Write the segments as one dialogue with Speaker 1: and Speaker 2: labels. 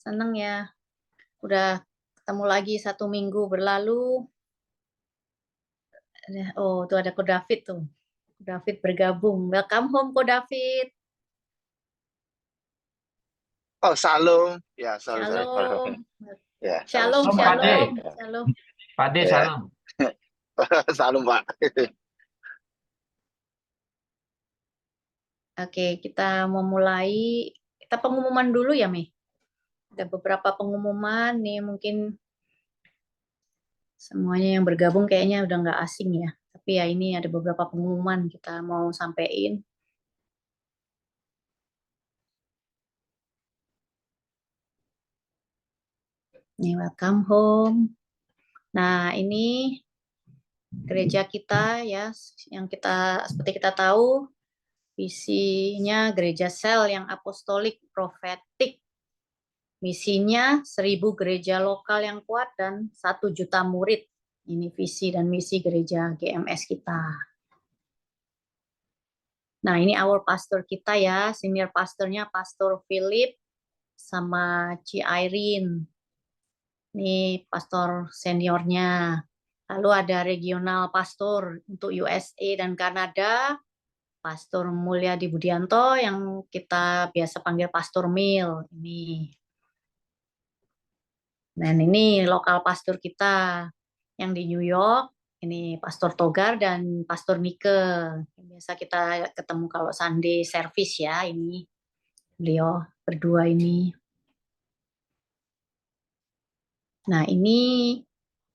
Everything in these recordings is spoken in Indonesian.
Speaker 1: seneng ya. Udah ketemu lagi 1 minggu berlalu. Oh, tuh ada Ko David tuh. Ko David bergabung. Welcome home, Ko David.
Speaker 2: Oh, Salum. Ya, sorry.
Speaker 1: Shalom.
Speaker 2: Ya, salah.
Speaker 1: Shalom,
Speaker 3: Shalom Pak
Speaker 1: shalom,
Speaker 3: De.
Speaker 2: Ya,
Speaker 1: shalom.
Speaker 3: Pak De,
Speaker 2: ya.
Speaker 3: salam.
Speaker 2: Salum, Pak.
Speaker 1: Oke, kita mau mulai. Kita pengumuman dulu ya, Mi. Ada beberapa pengumuman nih, mungkin semuanya yang bergabung kayaknya udah nggak asing ya. Tapi ya ini ada beberapa pengumuman kita mau sampaikan. Nih, welcome home. Nah, ini gereja kita ya, yang kita seperti kita tahu, visinya gereja sel yang apostolik profetik. Misinya 1.000 gereja lokal yang kuat dan 1 juta murid. Ini visi dan misi gereja GMS kita. Nah, ini our pastor kita ya, senior pastornya Pastor Philip sama Ci Irene. Ini pastor seniornya. Lalu ada regional pastor untuk USA dan Kanada, Pastor Mulyadi Budianto yang kita biasa panggil Pastor Mil. Ini. Dan ini lokal pastor kita yang di New York. Ini Pastor Togar dan Pastor Nike. Biasa kita ketemu kalau Sunday service ya. Ini beliau berdua ini. Nah, ini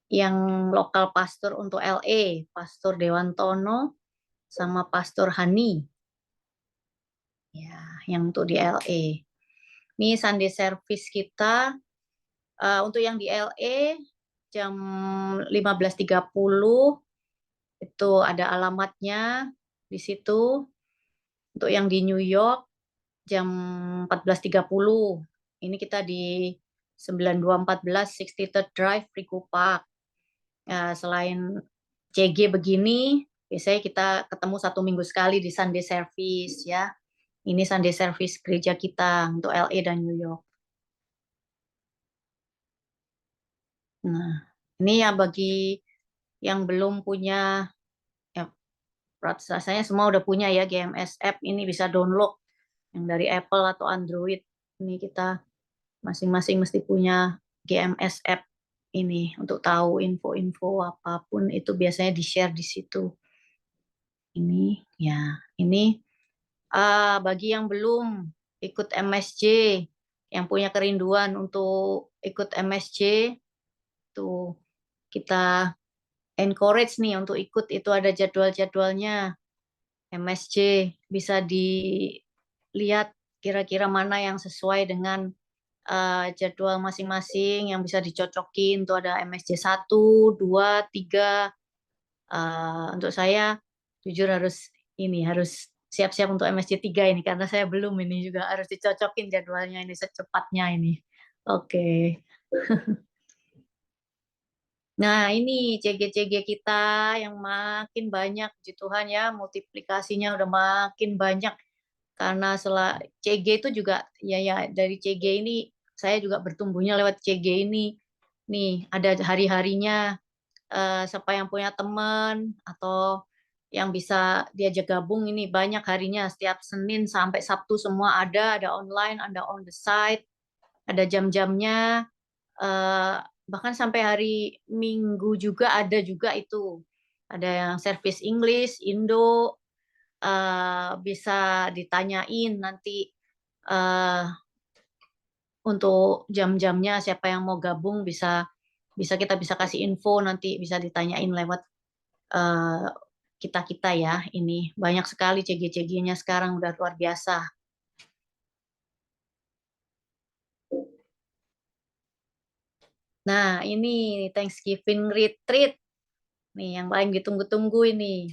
Speaker 1: yang lokal pastor untuk LA, Pastor Dewantono sama Pastor Hani. Ya, yang untuk di LA. Ini Sunday service kita untuk yang di LA jam 15.30 itu ada alamatnya di situ. Untuk yang di New York jam 14.30. Ini kita di 9214 63rd Drive, Rico Park. Selain CG begini, biasanya kita ketemu 1 minggu sekali di Sunday service ya. Ini Sunday service gereja kita untuk LA dan New York. Nah, ini ya bagi yang belum punya, ya rasanya semua udah punya ya GMS app, ini bisa download yang dari Apple atau Android. Ini kita masing-masing mesti punya GMS app ini untuk tahu info-info apapun itu biasanya di-share di situ. Ini ya, ini bagi yang belum ikut MSJ, yang punya kerinduan untuk ikut MSJ, tuh kita encourage nih untuk ikut, itu ada jadwal-jadwalnya. MSJ bisa dilihat kira-kira mana yang sesuai dengan jadwal masing-masing yang bisa dicocokin. Tuh ada MSJ 1, 2, 3. Untuk saya jujur harus siap-siap untuk MSJ 3 ini karena saya belum, ini juga harus dicocokin jadwalnya ini secepatnya ini. Oke. Nah, ini CG-CG kita yang makin banyak, puji Tuhan ya, multiplikasinya udah makin banyak. Karena setelah CG itu juga, ya dari CG ini, saya juga bertumbuhnya lewat CG ini. Nih, ada hari-harinya, siapa yang punya teman, atau yang bisa diajak gabung, ini banyak harinya, setiap Senin sampai Sabtu semua ada online, ada on the site, ada jam-jamnya, bahkan sampai hari Minggu juga ada juga itu. Ada yang service English, Indo, bisa ditanyain nanti untuk jam-jamnya, siapa yang mau gabung kita bisa kasih info, nanti bisa ditanyain lewat kita ya. Ini banyak sekali CG-CG-nya sekarang, udah luar biasa. Nah, ini Thanksgiving retreat. Nih, yang paling ditunggu-tunggu ini.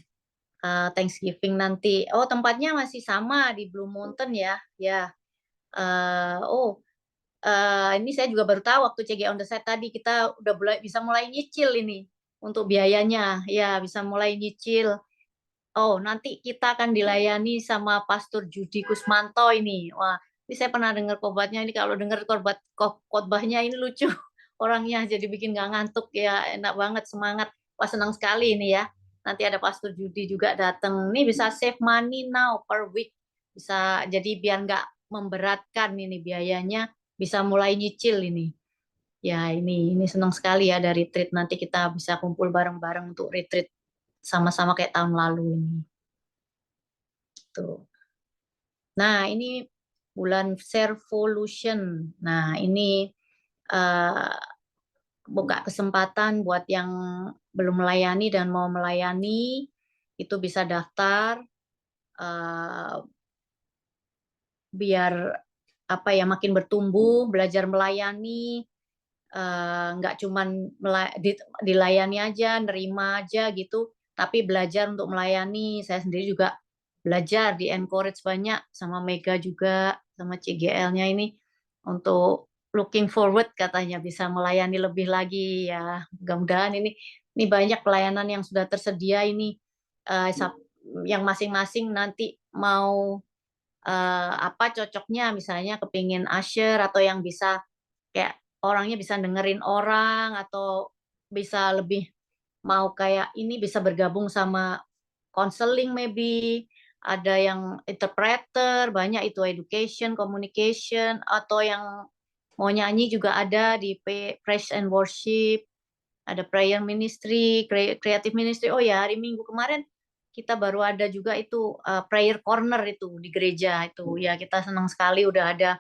Speaker 1: Thanksgiving nanti. Oh, tempatnya masih sama di Blue Mountain ya. Ya. Ini saya juga baru tahu waktu CG on the side tadi, kita udah bisa mulai nyicil ini untuk biayanya. Ya, bisa mulai nyicil. Oh, nanti kita akan dilayani sama Pastor Judi Kusmanto ini. Wah, Ini saya pernah dengar khotbahnya, ini kalau dengar khotbahnya ini lucu orangnya, jadi bikin nggak ngantuk ya, enak banget, semangat. Wah, senang sekali ini ya. Nanti ada Pastor Judi juga datang. Ini bisa save money now per week. Bisa jadi biar nggak memberatkan ini biayanya, bisa mulai nyicil ini. Ya, ini senang sekali ya dari retreat, nanti kita bisa kumpul bareng-bareng untuk retreat sama-sama kayak tahun lalu ini. Tuh. Nah, ini bulan Servolution. Nah, ini buka kesempatan buat yang belum melayani dan mau melayani, itu bisa daftar biar apa ya, makin bertumbuh, belajar melayani, nggak cuman dilayani aja, nerima aja gitu, tapi belajar untuk melayani. Saya sendiri juga belajar, di encourage banyak sama Mega juga, sama CGL-nya ini untuk looking forward katanya bisa melayani lebih lagi ya. Mudah-mudahan ini banyak pelayanan yang sudah tersedia ini, yang masing-masing nanti mau apa cocoknya, misalnya kepingin usher atau yang bisa kayak orangnya bisa dengerin orang, atau bisa lebih mau kayak ini bisa bergabung sama counseling maybe, ada yang interpreter, banyak itu education, communication, atau yang mau nyanyi juga ada di praise and worship, ada prayer ministry, creative ministry. Oh ya, hari Minggu kemarin kita baru ada juga itu prayer corner itu di gereja itu. Ya, kita senang sekali udah ada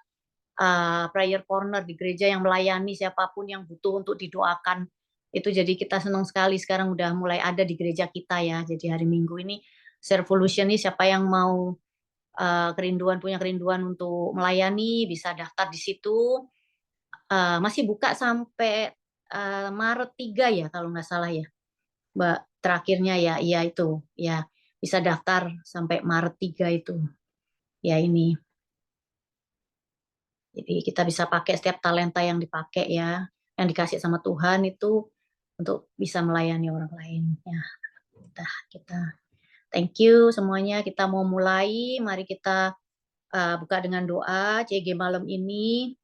Speaker 1: prayer corner di gereja yang melayani siapapun yang butuh untuk didoakan. Itu jadi kita senang sekali sekarang udah mulai ada di gereja kita ya. Jadi hari Minggu ini Servolution ini siapa yang mau punya kerinduan untuk melayani bisa daftar di situ. Masih buka sampai Maret 3 ya kalau nggak salah ya. Mbak, terakhirnya ya, iya itu. Ya, bisa daftar sampai Maret 3 itu. Ya ini. Jadi kita bisa pakai setiap talenta yang dipakai ya, yang dikasih sama Tuhan itu untuk bisa melayani orang lain. Ya, kita thank you semuanya. Kita mau mulai, mari kita buka dengan doa CG malam ini.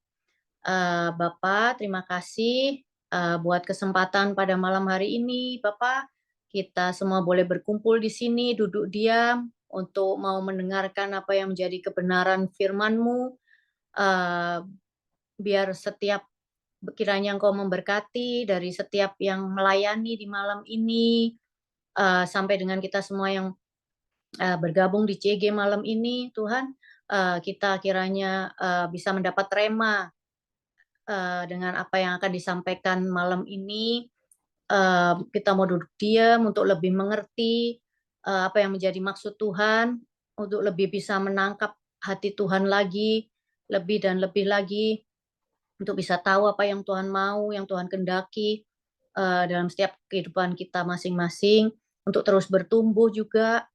Speaker 1: Bapak, terima kasih buat kesempatan pada malam hari ini, Bapak. Kita semua boleh berkumpul di sini, duduk diam untuk mau mendengarkan apa yang menjadi kebenaran firman-Mu. Biar setiap kiranya Engkau memberkati dari setiap yang melayani di malam ini, sampai dengan kita semua yang bergabung di CG malam ini, Tuhan, kita kiranya bisa mendapat rema dengan apa yang akan disampaikan malam ini. Kita mau duduk diam untuk lebih mengerti apa yang menjadi maksud Tuhan, untuk lebih bisa menangkap hati Tuhan lagi, lebih dan lebih lagi, untuk bisa tahu apa yang Tuhan mau, yang Tuhan kendaki dalam setiap kehidupan kita masing-masing, untuk terus bertumbuh juga,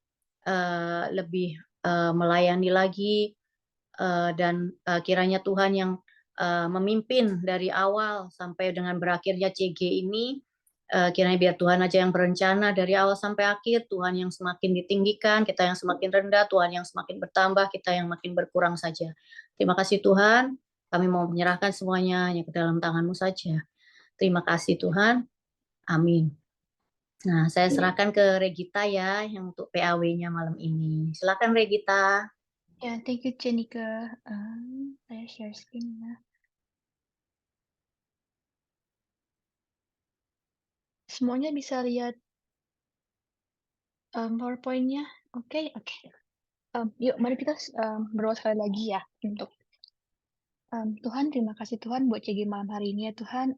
Speaker 1: lebih melayani lagi, dan kiranya Tuhan yang memimpin dari awal sampai dengan berakhirnya CG ini, kiranya biar Tuhan aja yang berencana dari awal sampai akhir, Tuhan yang semakin ditinggikan, kita yang semakin rendah, Tuhan yang semakin bertambah, kita yang makin berkurang saja. Terima kasih Tuhan, kami mau menyerahkan semuanya hanya ke dalam tangan-Mu saja. Terima kasih Tuhan, amin. Nah, saya serahkan ke Regita ya, yang untuk PAW-nya malam ini. Silakan Regita.
Speaker 3: Ya, thank you Jenika. Saya share screen ya. Semuanya bisa lihat PowerPoint-nya. Oke. Yuk, mari kita berdoa sekali lagi ya untuk Tuhan. Terima kasih Tuhan buat CG malam hari ini ya Tuhan.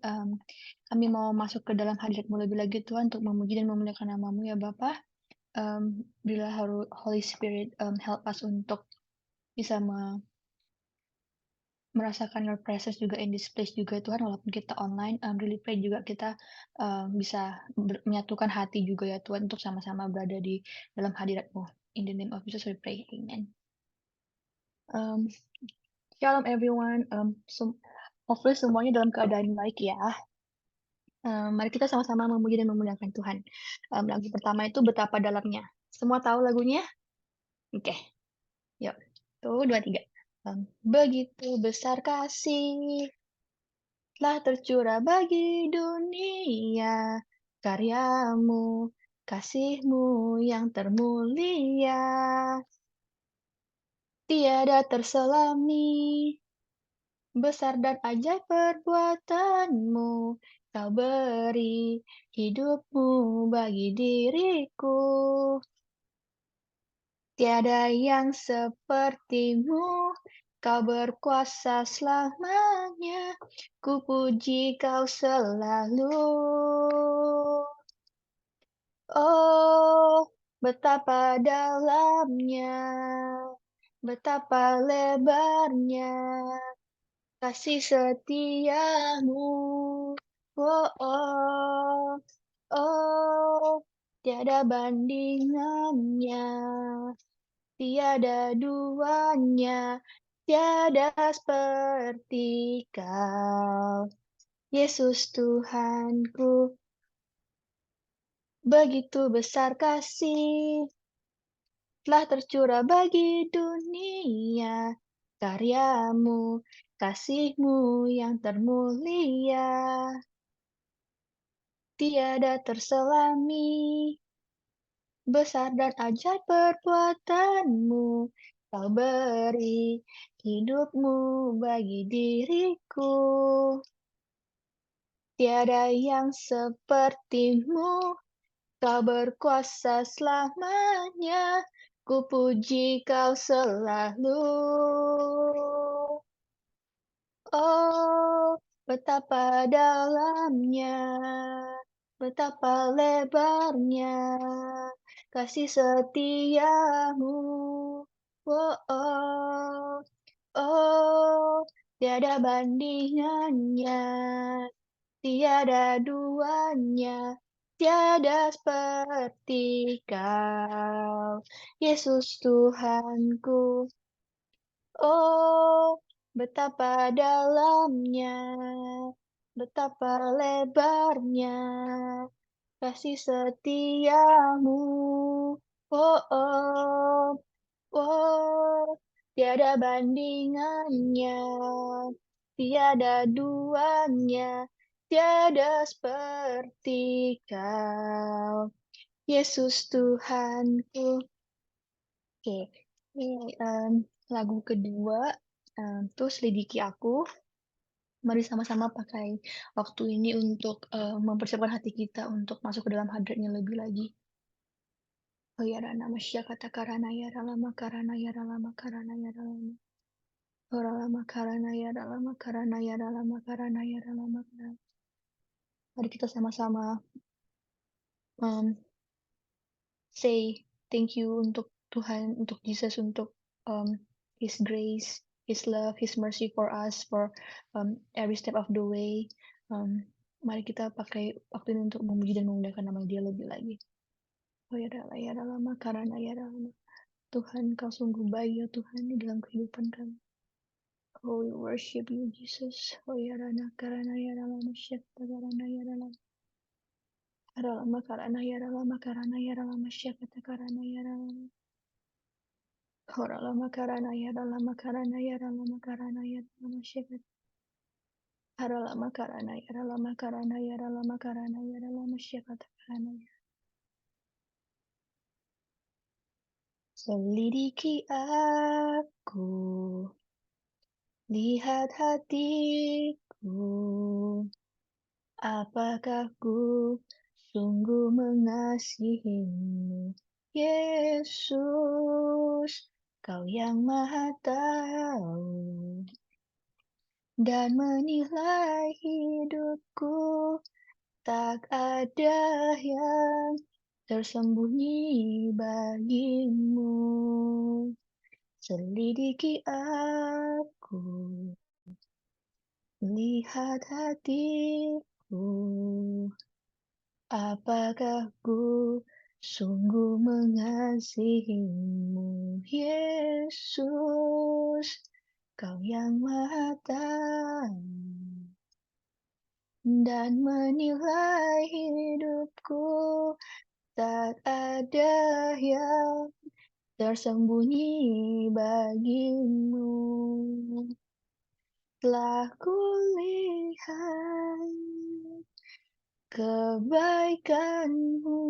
Speaker 3: Kami mau masuk ke dalam hadirat-Mu lebih lagi Tuhan untuk memuji dan memuliakan nama-Mu ya Bapa. Bila Holy Spirit help us untuk bisa merasakan your presence juga in this place juga Tuhan, walaupun kita online, really pray juga kita bisa menyatukan hati juga ya Tuhan untuk sama-sama berada di dalam hadirat-Mu. In the name of Jesus we pray, amen. Shalom everyone, hopefully semuanya dalam keadaan baik ya. Mari kita sama-sama memuji dan memuliakan Tuhan. Lagu pertama itu Betapa Dalamnya. Semua tahu lagunya? Oke. Yuk, 1, 2, 3. Begitu besar kasih telah tercurah bagi dunia, karyamu, kasihmu yang termulia, tiada terselami, besar dan ajaib perbuatanmu, kau beri hidupmu bagi diriku. Tiada yang sepertimu, kau berkuasa selamanya, ku puji kau selalu. Oh, betapa dalamnya, betapa lebarnya, kasih setiamu. Oh, oh, oh, tiada bandingannya. Tiada duanya, tiada seperti kau. Yesus Tuhanku, begitu besar kasih telah tercurah bagi dunia. Karyamu, kasihmu yang termulia, tiada terselami. Besar dan ajaib perbuatanmu, kau beri hidupmu bagi diriku. Tiada yang sepertimu, kau berkuasa selamanya, ku puji kau selalu. Oh, betapa dalamnya, betapa lebarnya, kasih setiamu. Oh, oh, oh, tiada bandingannya, tiada duanya, tiada seperti kau, Yesus Tuhanku. Oh, betapa dalamnya, betapa lebarnya, kasih setiamu. Oh, oh, oh, tiada bandingannya, tiada duanya, tiada seperti kau, Yesus Tuhanku. Oke, ini lagu kedua, tuh Selidiki Aku. Mari sama-sama pakai waktu ini untuk mempersiapkan hati kita untuk masuk ke dalam hadratnya lebih lagi. Oh ya Rana Masya kata karana ya ralama karana ya ralama karana ya ralama. Oh ralama karana ya ralama karana ya ralama karana ya ralama karana. Mari kita sama-sama say thank you untuk Tuhan, untuk Jesus, untuk His grace, His love, His mercy for us, for every step of the way. Mari kita pakai waktu ini untuk memuji dan memuliakan nama Dia lebih lagi. Oh ya lama karena ya lama. Tuhan, Kau sungguh baik ya Tuhan di dalam kehidupan kami. Oh, we worship you Jesus. Oh ya karena ya lama syakta karena ya lama. Lama karena ya lama karena ya lama syakta karena ya lama. Ora lama karana ya lama karana ya lama karana ya lama syakata. Hara lama karana ya lama karana ya lama karana ya lama syakata karana ya. Selidiki aku, lihat hatiku, apakah ku sungguh mengasihimu, Yesus, Kau yang Maha Tahu dan menilai hidupku, tak ada yang tersembunyi bagimu. Selidiki aku, lihat hatiku, apakah ku sungguh mengasihimu, Yesus, Kau yang Maha Tahu dan menilai hidupku, tak ada yang tersembunyi bagimu. Telah kulihat kebaikan-Mu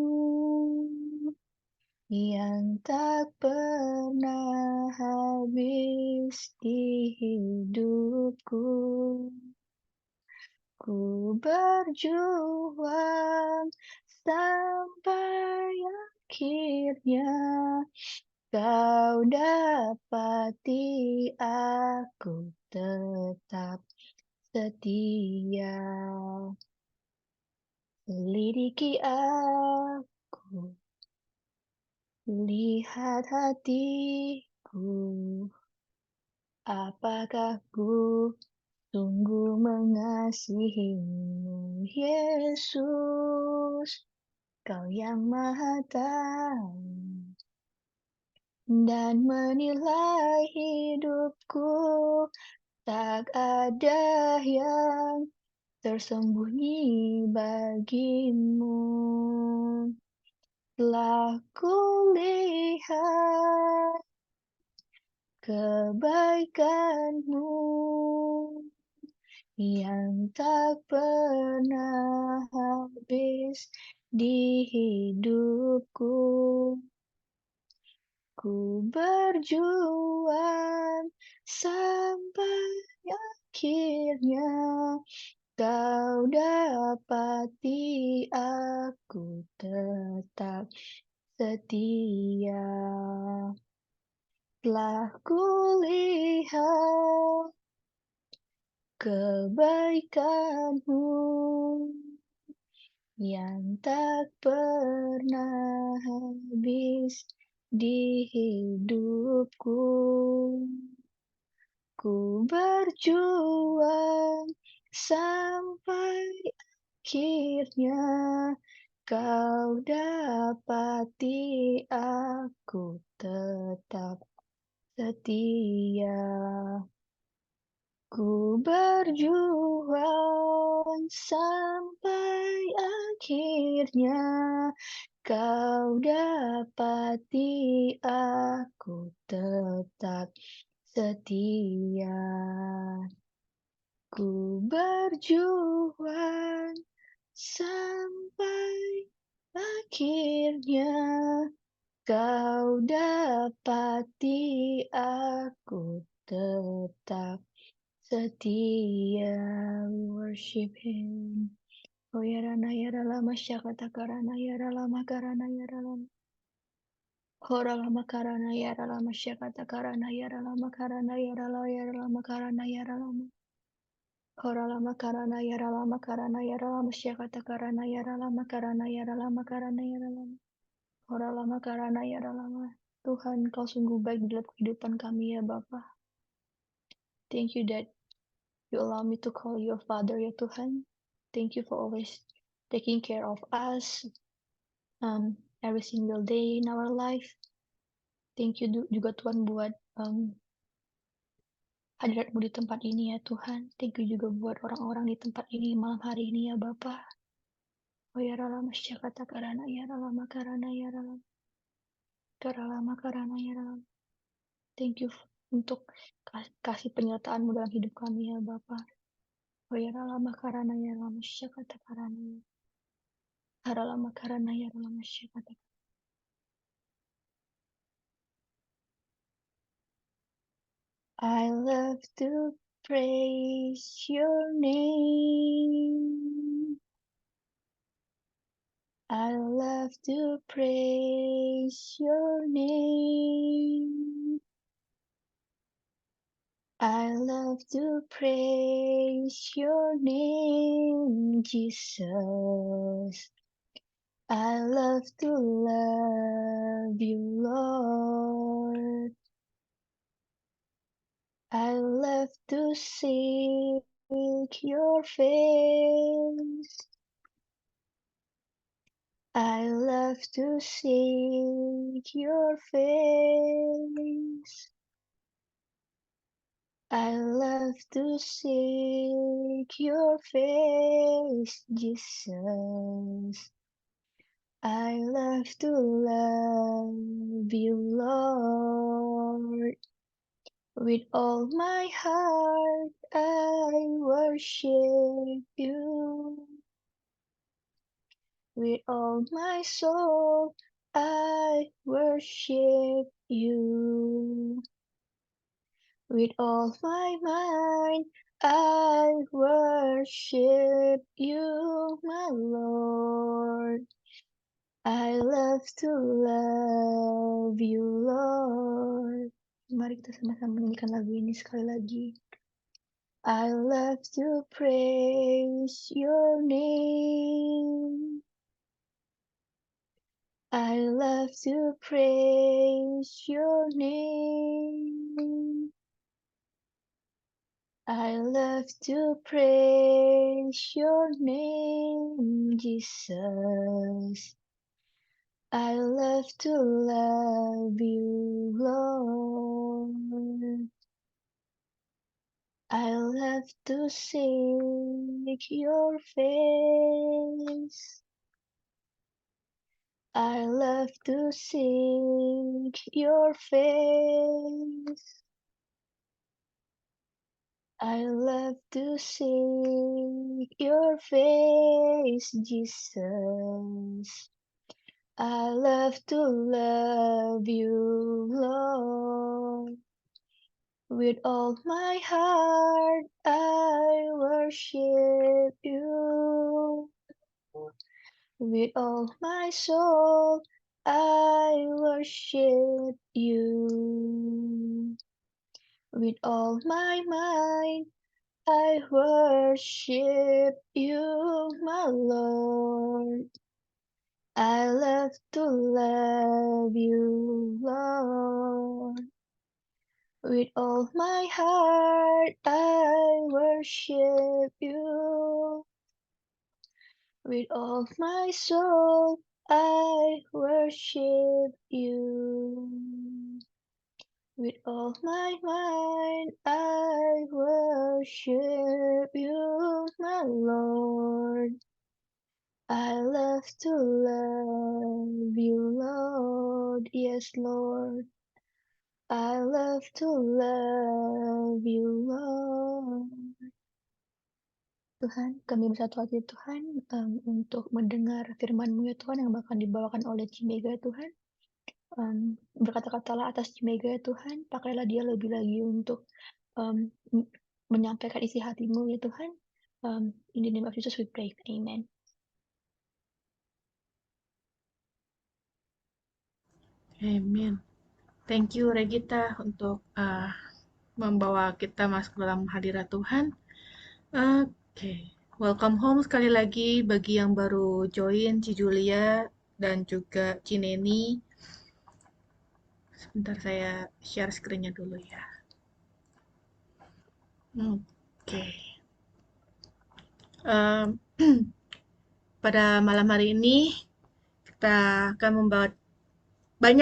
Speaker 3: yang tak pernah habis di hidupku. Ku berjuang sampai akhirnya Kau dapati aku tetap setia. Selidiki aku, lihat hatiku, apakah ku sungguh mengasihimu, Yesus, Kau yang Maha Tahu dan menilai hidupku, tak ada yang tersembunyi bagimu. Telah kulihat kebaikan-Mu yang tak pernah habis di hidupku. Ku berjuang sampai akhirnya Kau dapati aku tetap setia. Telah kulihat kebaikan-Mu yang tak pernah habis di hidupku. Ku berjuang sampai akhirnya Kau dapati aku tetap setia. Ku berjuang sampai akhirnya Kau dapati aku tetap setia. Ku berjuang sampai akhirnya Kau dapati aku tetap setia. Worship Him. Oh ya rana ya lama syakata karana ya lama karana ya lama. Hora lama karana ya lama syakata karana ya lama karana ya lama karana ya lama. Hora lama karana ya lama syakata karana ya lama karana ya lama karana ya lama. Hora lama karana ya lama. Tuhan, Kau sungguh baik dalam kehidupan kami ya Bapa. Thank you that you allow me to call you Father ya Tuhan. Thank you for always taking care of us every single day in our life. Thank you juga Tuhan buat hadirat-Mu di tempat ini ya Tuhan. Thank you juga buat orang-orang di tempat ini malam hari ini ya Bapa. Oh ya ralama syakata karana ya ralama karana ya ralama. Karalama karana ya ralama. Thank you untuk kasih penyertaan-Mu dalam hidup kami ya Bapa. Oh ya ralama karana ya ralama syakata karana ya. Haralama karana ya ralama syakata. I love to praise your name. I love to praise your name. I love to praise your name, Jesus. I love to love you, Lord. I love to seek your face. I love to seek your face. I love to seek your face, Jesus. I love to love you, Lord. With all my heart, I worship you. With all my soul, I worship you. With all my mind, I worship you, my Lord. I love to love you, Lord. Mari kita sama-sama menyanyikan lagu ini sekali lagi. I love to praise your name. I love to praise your name. I love to praise your name, Jesus. I love to love you, Lord. I love to seek your face. I love to seek your face. I love to seek your face, Jesus. I love to love you, Lord. With all my heart, I worship you. With all my soul, I worship you. With all my mind, I worship you, my Lord. I love to love you, Lord. With all my heart, I worship you. With all my soul, I worship you. With all my mind, I worship you, my Lord. I love to love you, Lord. Yes, Lord. I love to love you, Lord. Tuhan, kami bersatu hati Tuhan untuk mendengar firman-Mu ya Tuhan yang bahkan dibawakan oleh Cimega Tuhan. Berkata-katalah atas Cimega ya Tuhan, pakailah dia lebih lagi untuk menyampaikan isi hati-Mu ya Tuhan. In the name of Jesus we pray. Amen.
Speaker 1: Amin. Thank you Regita untuk membawa kita masuk dalam hadirat Tuhan. Oke. Welcome home sekali lagi bagi yang baru join, Ci Julia dan juga Cineni. Sebentar saya share screen-nya dulu ya. Oke. Pada malam hari ini kita akan membawa lebih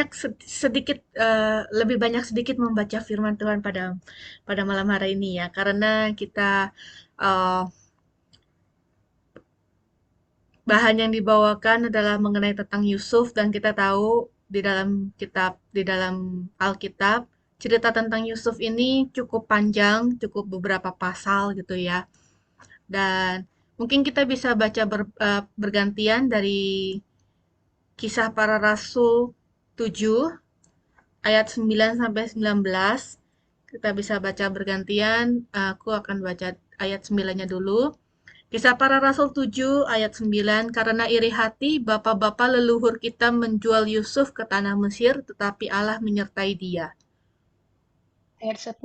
Speaker 1: banyak sedikit membaca firman Tuhan pada malam hari ini ya, karena kita bahan yang dibawakan adalah mengenai tentang Yusuf, dan kita tahu di dalam Alkitab cerita tentang Yusuf ini cukup panjang, cukup beberapa pasal gitu ya. Dan mungkin kita bisa baca bergantian dari Kisah Para Rasul 7 ayat 9 sampai 19. Kita bisa baca bergantian. Aku akan baca ayat 9-nya dulu. Kisah Para Rasul 7 ayat 9, karena iri hati bapa-bapa leluhur kita menjual Yusuf ke tanah Mesir, tetapi Allah menyertai dia.
Speaker 3: Ayat 10,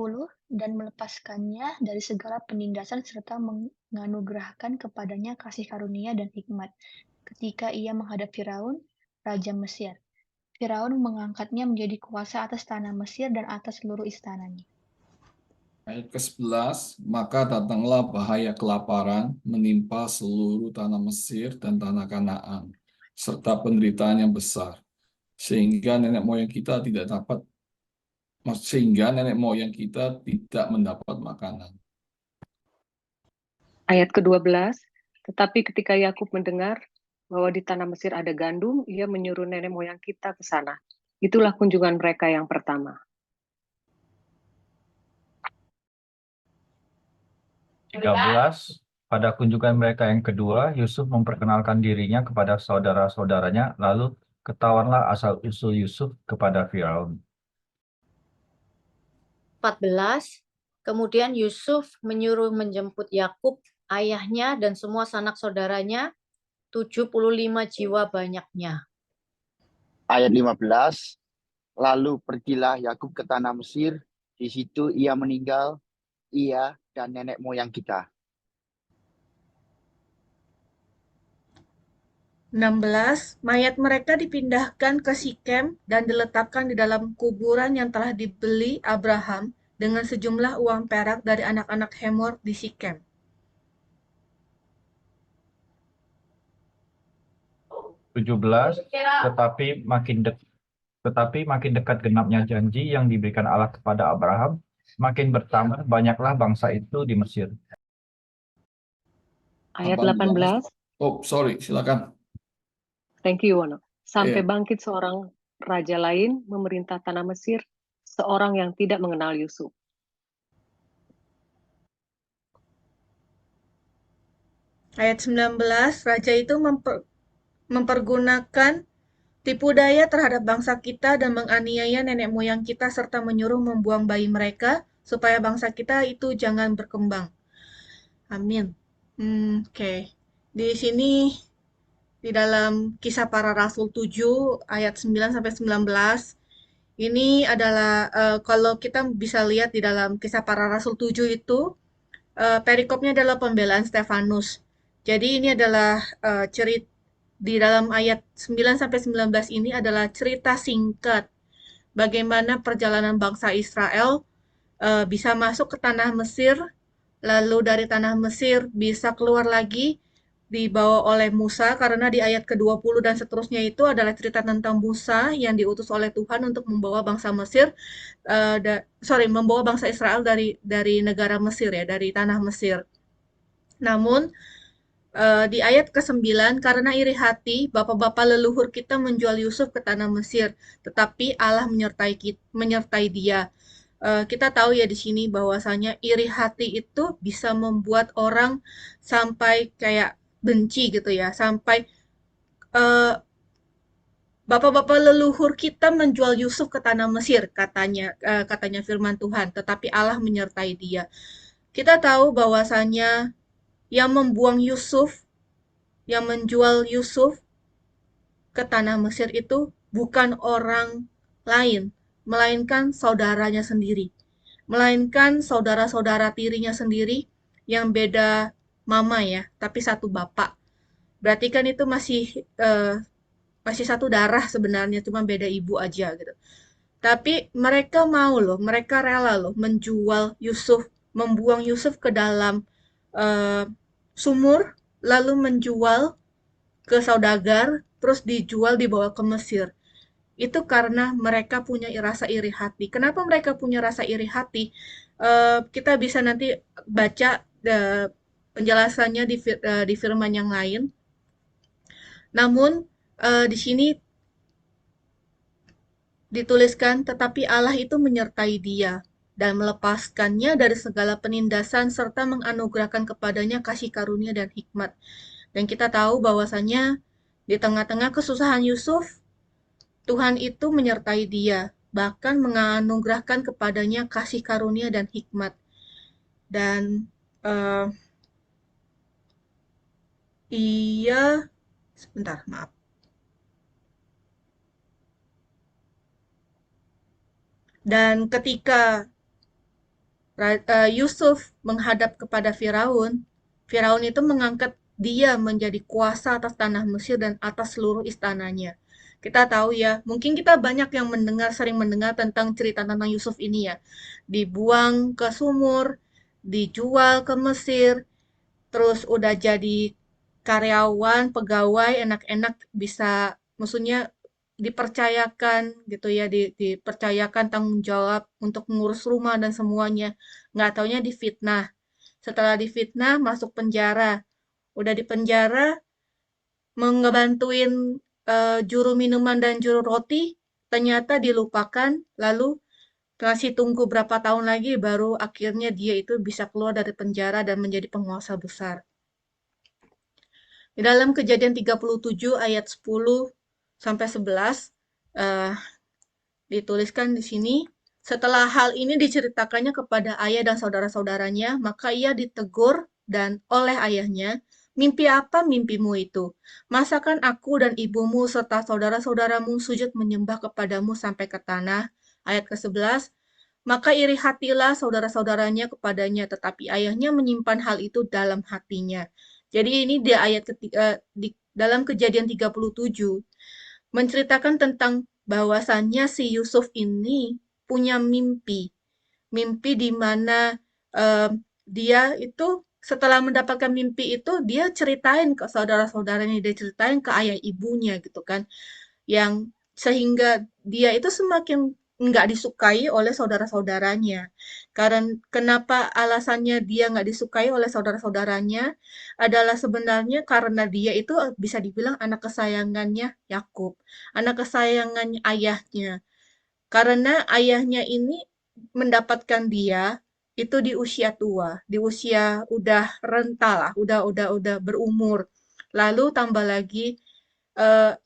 Speaker 3: dan melepaskannya dari segala penindasan serta menganugerahkan kepadanya kasih karunia dan hikmat ketika ia menghadap Firaun, Raja Mesir. Firaun mengangkatnya menjadi kuasa atas tanah Mesir dan atas seluruh istananya.
Speaker 4: Ayat ke-11, maka datanglah bahaya kelaparan menimpa seluruh tanah Mesir dan tanah Kanaan, serta penderitaan yang besar, sehingga nenek moyang kita tidak mendapat makanan.
Speaker 5: Ayat ke-12, tetapi ketika Yakub mendengar bahwa di tanah Mesir ada gandum, ia menyuruh nenek moyang kita ke sana. Itulah kunjungan mereka yang pertama.
Speaker 6: 13. Pada kunjungan mereka yang kedua, Yusuf memperkenalkan dirinya kepada saudara-saudaranya, lalu ketahuanlah asal-usul Yusuf kepada Firaun.
Speaker 1: 14. Kemudian Yusuf menyuruh menjemput Yakub, ayahnya, dan semua sanak saudaranya, 75 jiwa banyaknya.
Speaker 2: Ayat 15. Lalu pergilah Yakub ke tanah Mesir, di situ ia meninggal, ia dan nenek moyang kita.
Speaker 7: 16. Mayat mereka dipindahkan ke Sikem dan diletakkan di dalam kuburan yang telah dibeli Abraham dengan sejumlah uang perak dari anak-anak Hemor di Sikem.
Speaker 6: 17. Tetapi makin dekat genapnya janji yang diberikan Allah kepada Abraham, makin bertambah banyaklah bangsa itu di Mesir.
Speaker 5: Ayat
Speaker 4: 18.
Speaker 5: 18.
Speaker 4: Oh, sorry, silakan.
Speaker 5: Thank you, Wono. Sampai
Speaker 4: Iya.
Speaker 5: bangkit seorang raja lain memerintah tanah Mesir, seorang yang tidak mengenal Yusuf.
Speaker 7: Ayat 19, raja itu mempergunakan tipu daya terhadap bangsa kita dan menganiaya nenek moyang kita serta menyuruh membuang bayi mereka supaya bangsa kita itu jangan berkembang. Amin. Oke. Di sini di dalam Kisah Para Rasul 7 ayat 9 sampai 19 ini adalah kalau kita bisa lihat di dalam Kisah Para Rasul 7 itu perikopnya adalah pembelaan Stefanus. Jadi ini adalah cerita di dalam ayat 9 sampai 19 ini adalah cerita singkat bagaimana perjalanan bangsa Israel bisa masuk ke tanah Mesir, lalu dari tanah Mesir bisa keluar lagi dibawa oleh Musa, karena di ayat ke-20 dan seterusnya itu adalah cerita tentang Musa yang diutus oleh Tuhan untuk membawa bangsa Mesir, membawa bangsa Israel dari negara Mesir ya, dari tanah Mesir. Namun di ayat ke-9, karena iri hati, bapak-bapak leluhur kita menjual Yusuf ke tanah Mesir, tetapi Allah menyertai dia. Kita tahu ya di sini bahwasanya iri hati itu bisa membuat orang sampai kayak benci gitu ya, sampai bapak-bapak leluhur kita menjual Yusuf ke tanah Mesir, katanya firman Tuhan, tetapi Allah menyertai dia. Kita tahu bahwasanya yang membuang Yusuf, yang menjual Yusuf ke tanah Mesir itu bukan orang lain, melainkan saudaranya sendiri. Melainkan saudara-saudara tirinya sendiri yang beda mama ya, tapi satu bapak. Berarti kan itu masih satu darah sebenarnya, cuma beda ibu aja gitu. Tapi mereka mau loh, mereka rela loh menjual Yusuf, membuang Yusuf ke dalam sumur, lalu menjual ke saudagar, terus dibawa ke Mesir. Itu karena mereka punya rasa iri hati. Kenapa mereka punya rasa iri hati? Kita bisa nanti baca penjelasannya di firman yang lain. Namun di sini dituliskan, tetapi Allah itu menyertai dia dan melepaskannya dari segala penindasan serta menganugerahkan kepadanya kasih karunia dan hikmat. Dan kita tahu bahwasanya di tengah-tengah kesusahan Yusuf, Tuhan itu menyertai dia, bahkan menganugerahkan kepadanya kasih karunia dan hikmat. Dan sebentar, maaf. Dan ketika Yusuf menghadap kepada Firaun, Firaun itu mengangkat dia menjadi kuasa atas tanah Mesir dan atas seluruh istananya. Kita tahu ya, mungkin kita banyak yang sering mendengar tentang cerita tentang Yusuf ini ya. Dibuang ke sumur, dijual ke Mesir, terus udah jadi karyawan, pegawai, enak-enak bisa, maksudnya dipercayakan gitu ya, dipercayakan tanggung jawab untuk mengurus rumah dan semuanya. Nggak taunya difitnah. Setelah difitnah, masuk penjara. Udah di penjara, ngebantuin juru minuman dan juru roti, ternyata dilupakan, lalu masih tunggu berapa tahun lagi baru akhirnya dia itu bisa keluar dari penjara dan menjadi penguasa besar. Di dalam Kejadian 37 ayat 10 sampai 11 dituliskan di sini, setelah hal ini diceritakannya kepada ayah dan saudara-saudaranya, maka ia ditegur dan oleh ayahnya, mimpi apa mimpimu itu? Masakan aku dan ibumu serta saudara-saudaramu sujud menyembah kepadamu sampai ke tanah? Ayat ke-11, maka iri hatilah saudara-saudaranya kepadanya, tetapi ayahnya menyimpan hal itu dalam hatinya. Jadi ini di ayat di dalam Kejadian 37 menceritakan tentang bahwasannya si Yusuf ini punya mimpi. Mimpi di mana dia itu setelah mendapatkan mimpi itu dia ceritain ke saudara-saudaranya, dia ceritain ke ayah ibunya gitu kan. Yang sehingga dia itu semakin nggak disukai oleh saudara-saudaranya. Karena kenapa alasannya dia nggak disukai oleh saudara-saudaranya adalah sebenarnya karena dia itu bisa dibilang anak kesayangannya Yakub, anak kesayangan ayahnya. Karena ayahnya ini mendapatkan dia itu di usia tua, di usia udah renta lah, udah berumur. Lalu tambah lagi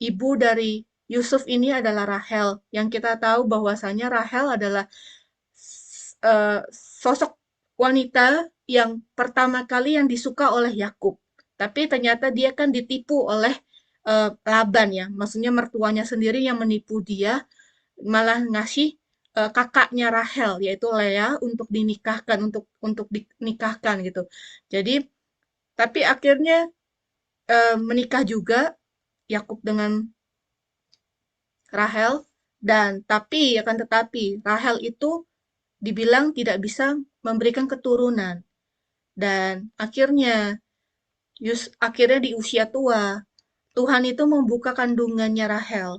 Speaker 7: ibu dari Yusuf ini adalah Rahel, yang kita tahu bahwasanya Rahel adalah sosok wanita yang pertama kali yang disuka oleh Yakub. Tapi ternyata dia kan ditipu oleh Laban ya, maksudnya mertuanya sendiri yang menipu dia, malah ngasih kakaknya Rahel yaitu Lea untuk dinikahkan, untuk dinikahkan gitu. Jadi tapi akhirnya menikah juga Yakub dengan Rahel, dan tapi akan tetapi Rahel itu dibilang tidak bisa memberikan keturunan, dan akhirnya di usia tua Tuhan itu membuka kandungannya Rahel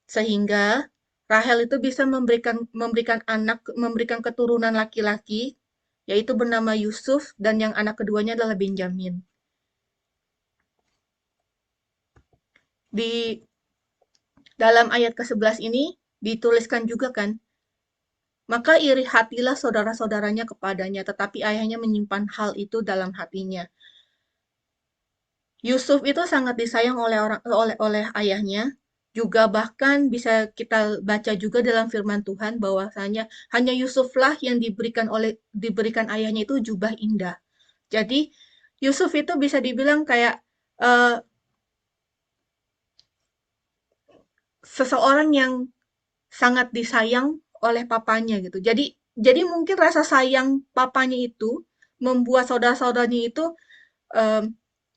Speaker 7: sehingga Rahel itu bisa memberikan keturunan laki-laki yaitu bernama Yusuf, dan yang anak keduanya adalah Benjamin. Di dalam ayat ke-11 ini dituliskan juga kan, maka iri hatilah saudara-saudaranya kepadanya, tetapi ayahnya menyimpan hal itu dalam hatinya. Yusuf itu sangat disayang oleh ayahnya, juga bahkan bisa kita baca juga dalam firman Tuhan bahwasanya hanya Yusuflah yang diberikan ayahnya itu jubah indah. Jadi Yusuf itu bisa dibilang kayak seseorang yang sangat disayang oleh papanya gitu. Jadi mungkin rasa sayang papanya itu membuat saudara-saudaranya itu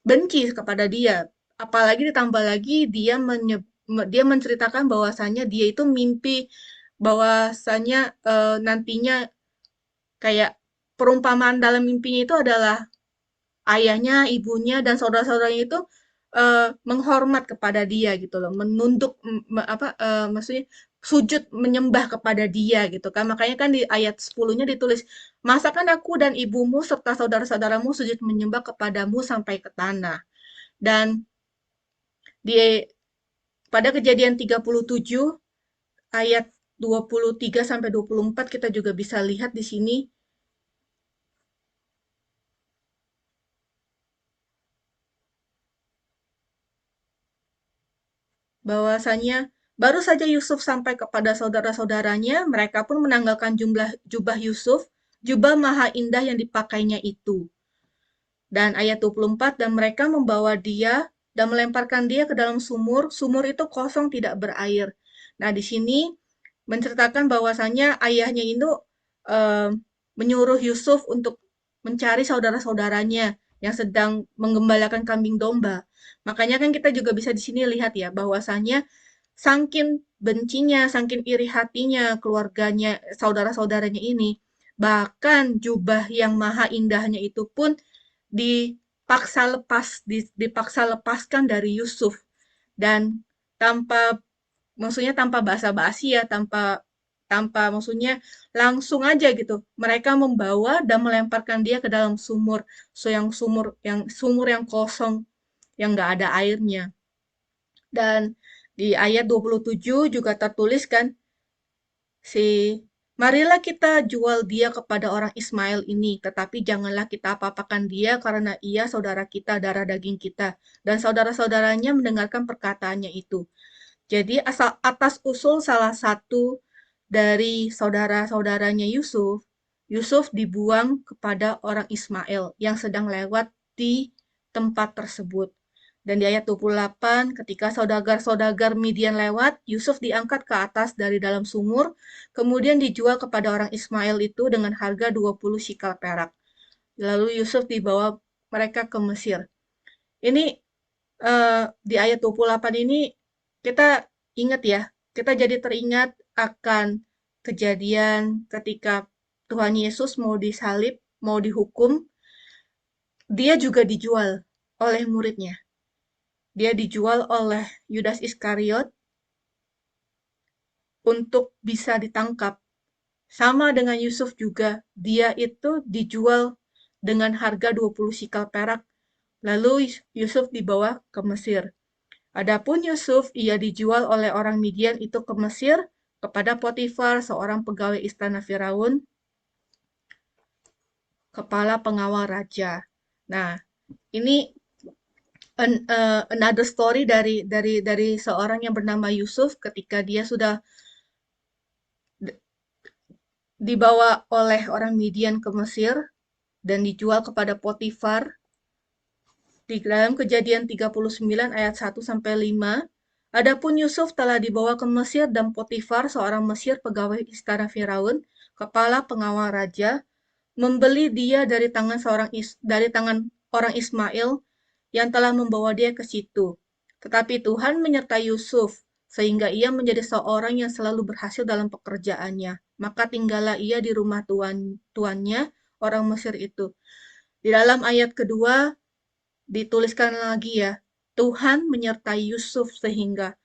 Speaker 7: benci kepada dia. Apalagi ditambah lagi dia menceritakan bahwasannya dia itu mimpi bahwasannya nantinya kayak perumpamaan dalam mimpinya itu adalah ayahnya, ibunya, dan saudara-saudaranya itu menghormat kepada dia gitu loh, menunduk maksudnya sujud menyembah kepada dia gitu kan. Makanya kan di ayat 10-nya ditulis, masakan aku dan ibumu serta saudara-saudaramu sujud menyembah kepadamu sampai ke tanah. Dan pada Kejadian 37 ayat 23 sampai 24 kita juga bisa lihat di sini bahwasanya baru saja Yusuf sampai kepada saudara-saudaranya, mereka pun menanggalkan jubah Yusuf, jubah maha indah yang dipakainya itu. Dan ayat 24, dan mereka membawa dia dan melemparkan dia ke dalam sumur, sumur itu kosong tidak berair. Nah, di sini menceritakan bahwasanya ayahnya itu menyuruh Yusuf untuk mencari saudara-saudaranya yang sedang menggembalakan kambing domba. Makanya kan kita juga bisa di sini lihat ya bahwasanya saking bencinya, saking iri hatinya keluarganya, saudara-saudaranya ini, bahkan jubah yang maha indahnya itu pun dipaksa lepaskan dari Yusuf, dan maksudnya tanpa basa-basi ya, tanpa maksudnya langsung aja gitu. Mereka membawa dan melemparkan dia ke dalam sumur yang kosong, yang nggak ada airnya. Dan di ayat 27 juga tertulis kan, marilah kita jual dia kepada orang Ismail ini, tetapi janganlah kita apa-apakan dia karena ia saudara kita, darah daging kita. Dan saudara-saudaranya mendengarkan perkataannya itu. Jadi atas usul salah satu dari saudara-saudaranya Yusuf, Yusuf dibuang kepada orang Ismail yang sedang lewat di tempat tersebut. Dan di ayat 28, ketika saudagar-saudagar Midian lewat, Yusuf diangkat ke atas dari dalam sumur, kemudian dijual kepada orang Ismail itu dengan harga 20 shikal perak. Lalu Yusuf dibawa mereka ke Mesir. Ini di ayat 28 ini kita ingat ya, kita jadi teringat akan kejadian ketika Tuhan Yesus mau disalib, mau dihukum, dia juga dijual oleh muridnya. Dia dijual oleh Yudas Iskariot untuk bisa ditangkap. Sama dengan Yusuf juga, dia itu dijual dengan harga 20 shikal perak. Lalu Yusuf dibawa ke Mesir. Adapun Yusuf, ia dijual oleh orang Midian itu ke Mesir kepada Potifar, seorang pegawai istana Firaun, kepala pengawal raja. Nah, ini another story dari seorang yang bernama Yusuf ketika dia sudah dibawa oleh orang Midian ke Mesir dan dijual kepada Potifar. Di dalam Kejadian 39 ayat 1 sampai 5, adapun Yusuf telah dibawa ke Mesir dan Potifar, seorang Mesir pegawai istana Firaun, kepala pengawal raja, membeli dia dari tangan orang Ismail yang telah membawa dia ke situ. Tetapi Tuhan menyertai Yusuf, sehingga ia menjadi seorang yang selalu berhasil dalam pekerjaannya. Maka tinggallah ia di rumah tuannya, orang Mesir itu. Di dalam ayat kedua, dituliskan lagi ya, Tuhan menyertai Yusuf sehingga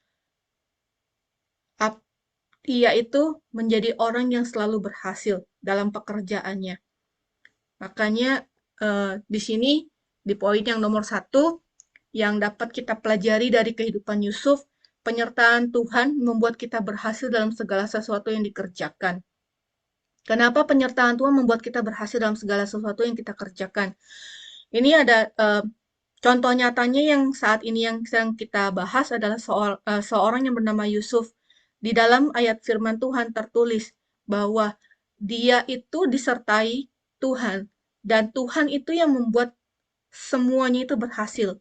Speaker 7: ia itu menjadi orang yang selalu berhasil dalam pekerjaannya. Makanya di sini, di poin yang nomor 1, yang dapat kita pelajari dari kehidupan Yusuf, penyertaan Tuhan membuat kita berhasil dalam segala sesuatu yang dikerjakan. Kenapa penyertaan Tuhan membuat kita berhasil dalam segala sesuatu yang kita kerjakan? Ini ada contoh nyatanya yang saat ini yang sedang kita bahas adalah seorang yang bernama Yusuf. Di dalam ayat firman Tuhan tertulis bahwa dia itu disertai Tuhan, dan Tuhan itu yang membuat semuanya itu berhasil.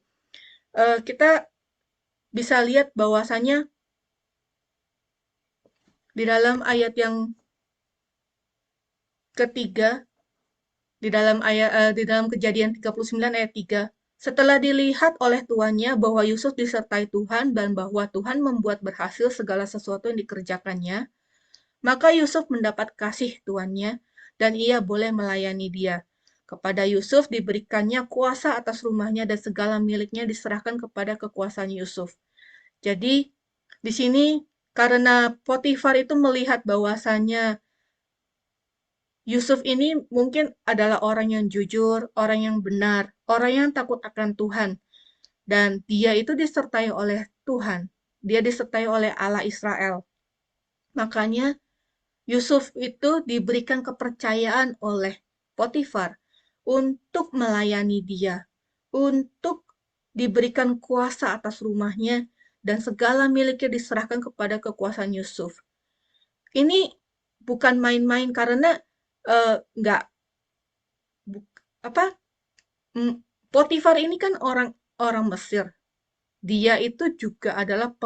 Speaker 7: Kita bisa lihat bahwasanya di dalam ayat yang ketiga, di dalam Kejadian 39 ayat 3, setelah dilihat oleh tuannya bahwa Yusuf disertai Tuhan dan bahwa Tuhan membuat berhasil segala sesuatu yang dikerjakannya, maka Yusuf mendapat kasih tuannya dan ia boleh melayani dia. Kepada Yusuf diberikannya kuasa atas rumahnya dan segala miliknya diserahkan kepada kekuasaan Yusuf. Jadi di sini karena Potifar itu melihat bahwasanya Yusuf ini mungkin adalah orang yang jujur, orang yang benar, orang yang takut akan Tuhan. Dan dia itu disertai oleh Tuhan. Dia disertai oleh Allah Israel. Makanya Yusuf itu diberikan kepercayaan oleh Potifar untuk melayani dia, untuk diberikan kuasa atas rumahnya, dan segala miliknya diserahkan kepada kekuasaan Yusuf. Ini bukan main-main karena Potifar ini kan orang Mesir. Dia itu juga adalah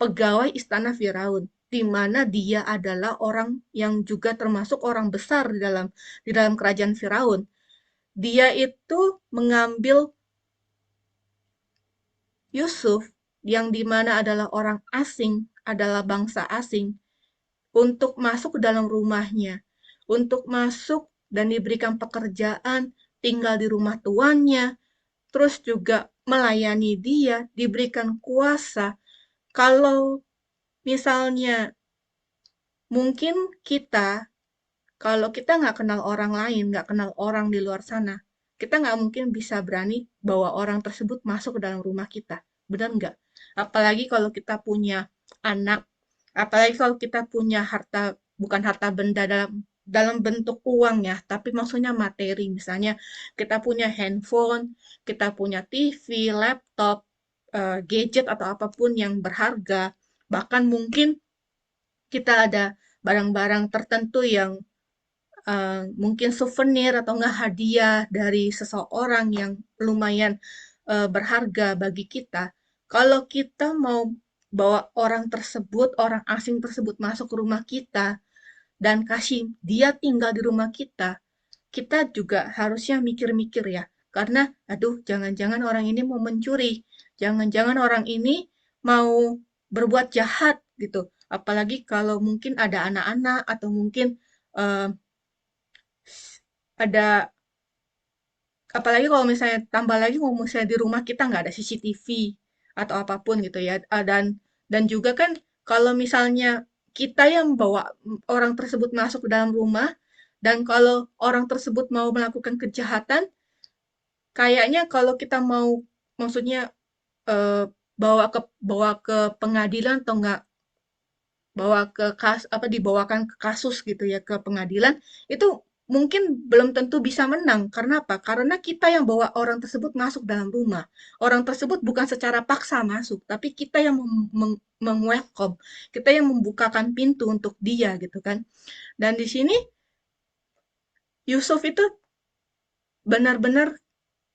Speaker 7: pegawai istana Firaun, di mana dia adalah orang yang juga termasuk orang besar di dalam kerajaan Firaun. Dia itu mengambil Yusuf yang di mana adalah orang asing, adalah bangsa asing, untuk masuk ke dalam rumahnya, untuk masuk dan diberikan pekerjaan, tinggal di rumah tuannya, terus juga melayani dia, diberikan kuasa. Kalau misalnya mungkin kalau kita nggak kenal orang lain, nggak kenal orang di luar sana, kita nggak mungkin bisa berani bawa orang tersebut masuk ke dalam rumah kita. Benar nggak? Apalagi kalau kita punya anak, apalagi kalau kita punya harta, bukan harta benda dalam bentuk uang ya, tapi maksudnya materi. Misalnya kita punya handphone, kita punya TV, laptop, gadget atau apapun yang berharga, bahkan mungkin kita ada barang-barang tertentu yang mungkin souvenir atau enggak hadiah dari seseorang yang lumayan berharga bagi kita. Kalau kita mau bawa orang tersebut, orang asing tersebut masuk ke rumah kita dan kasih dia tinggal di rumah kita juga harusnya mikir-mikir ya. Karena, aduh, jangan-jangan orang ini mau mencuri, jangan-jangan orang ini mau berbuat jahat gitu. Apalagi kalau mungkin ada anak-anak atau mungkin eh, ada, apalagi kalau misalnya tambah lagi kalau misalnya di rumah kita nggak ada CCTV atau apapun gitu ya. Dan juga kan kalau misalnya kita yang bawa orang tersebut masuk ke dalam rumah dan kalau orang tersebut mau melakukan kejahatan, kayaknya kalau kita mau, maksudnya eh, bawa ke pengadilan atau enggak dibawakan ke kasus gitu ya ke pengadilan, itu mungkin belum tentu bisa menang. Karena apa? Karena kita yang bawa orang tersebut masuk dalam rumah. Orang tersebut bukan secara paksa masuk, tapi kita yang meng-welcome, kita yang membukakan pintu untuk dia gitu kan. Dan di sini Yusuf itu benar-benar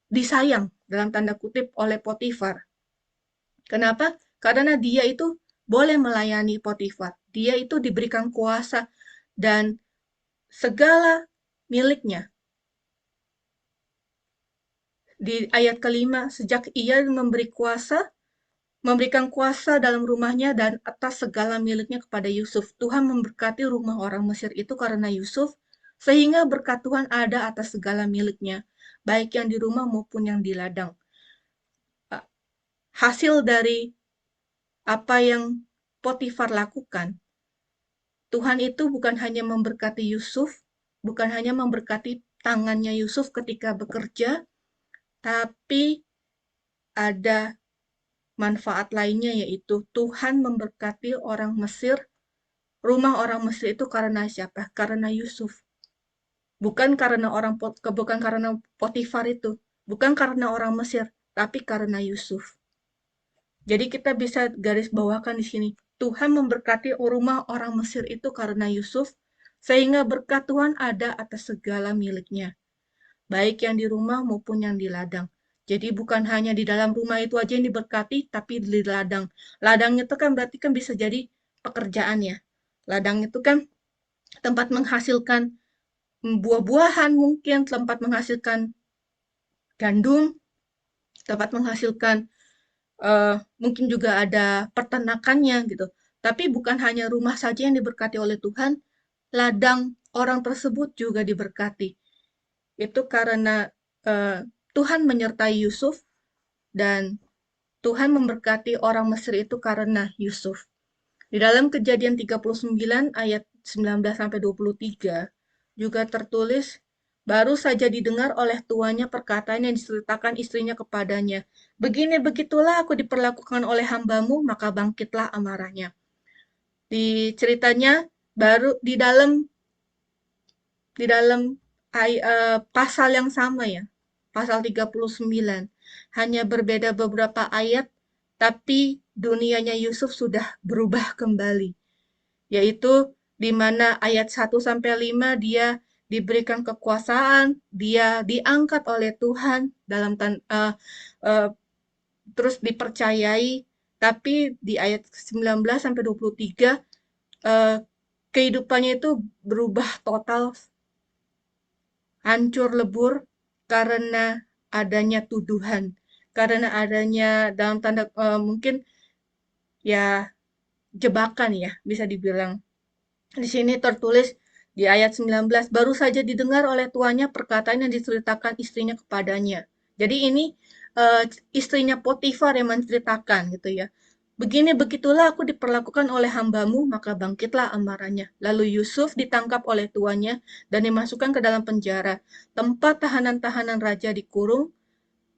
Speaker 7: disayang dalam tanda kutip oleh Potifar. Kenapa? Karena dia itu boleh melayani Potifar. Dia itu diberikan kuasa dan segala miliknya. Di ayat kelima, sejak ia memberikan kuasa dalam rumahnya dan atas segala miliknya kepada Yusuf. Tuhan memberkati rumah orang Mesir itu karena Yusuf, sehingga berkat Tuhan ada atas segala miliknya, baik yang di rumah maupun yang di ladang. Hasil dari apa yang Potifar lakukan, Tuhan itu bukan hanya memberkati Yusuf, bukan hanya memberkati tangannya Yusuf ketika bekerja, tapi ada manfaat lainnya, yaitu Tuhan memberkati orang Mesir, rumah orang Mesir itu karena siapa? Karena Yusuf. Bukan karena Potifar itu, bukan karena orang Mesir, tapi karena Yusuf. Jadi kita bisa garis bawakan di sini. Tuhan memberkati rumah orang Mesir itu karena Yusuf, sehingga berkat Tuhan ada atas segala miliknya, baik yang di rumah maupun yang di ladang. Jadi bukan hanya di dalam rumah itu aja yang diberkati, tapi di ladang. Ladang itu kan berarti kan bisa jadi pekerjaan ya. Ladang itu kan tempat menghasilkan buah-buahan mungkin, tempat menghasilkan gandum, tempat menghasilkan mungkin juga ada peternakannya gitu. Tapi bukan hanya rumah saja yang diberkati oleh Tuhan, ladang orang tersebut juga diberkati. Itu karena Tuhan menyertai Yusuf dan Tuhan memberkati orang Mesir itu karena Yusuf. Di dalam Kejadian 39 ayat 19-23 juga tertulis, baru saja didengar oleh tuannya perkataan yang diceritakan istrinya kepadanya. Begini begitulah aku diperlakukan oleh hambamu, maka bangkitlah amarahnya. Di ceritanya baru di dalam pasal yang sama ya, pasal 39. Hanya berbeda beberapa ayat, tapi dunianya Yusuf sudah berubah kembali. Yaitu di mana ayat 1-5 dia diberikan kekuasaan, dia diangkat oleh Tuhan terus dipercayai, tapi di ayat 19-23 kehidupannya itu berubah total, hancur lebur karena adanya tuduhan, karena adanya dalam tanda mungkin ya jebakan ya bisa dibilang. Di sini tertulis di ayat 19, baru saja didengar oleh tuannya perkataan yang diceritakan istrinya kepadanya. Jadi ini istrinya Potifar yang menceritakan gitu ya. Begini begitulah aku diperlakukan oleh hambamu, maka bangkitlah amarahnya. Lalu Yusuf ditangkap oleh tuannya dan dimasukkan ke dalam penjara, tempat tahanan-tahanan raja dikurung.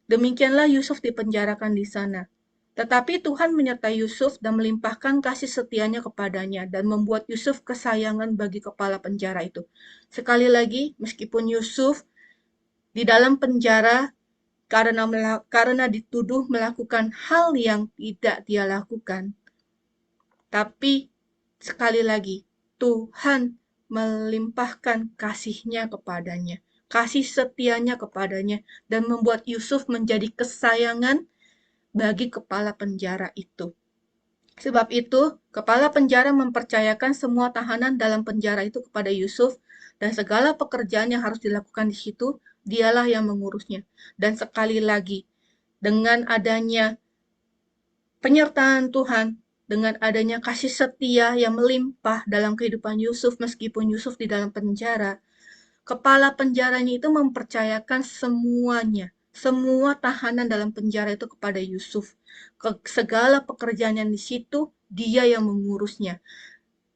Speaker 7: Demikianlah Yusuf dipenjarakan di sana. Tetapi Tuhan menyertai Yusuf dan melimpahkan kasih setianya kepadanya dan membuat Yusuf kesayangan bagi kepala penjara itu. Sekali lagi, meskipun Yusuf di dalam penjara karena dituduh melakukan hal yang tidak dia lakukan, tapi sekali lagi, Tuhan melimpahkan kasih-Nya kepadanya, kasih setianya kepadanya, dan membuat Yusuf menjadi kesayangan bagi kepala penjara itu. Sebab itu, kepala penjara mempercayakan semua tahanan dalam penjara itu kepada Yusuf, dan segala pekerjaan yang harus dilakukan di situ, dialah yang mengurusnya. Dan sekali lagi, dengan adanya penyertaan Tuhan, dengan adanya kasih setia yang melimpah dalam kehidupan Yusuf meskipun Yusuf di dalam penjara, kepala penjaranya itu mempercayakan semuanya, semua tahanan dalam penjara itu kepada Yusuf. Segala pekerjaan yang di situ, dia yang mengurusnya.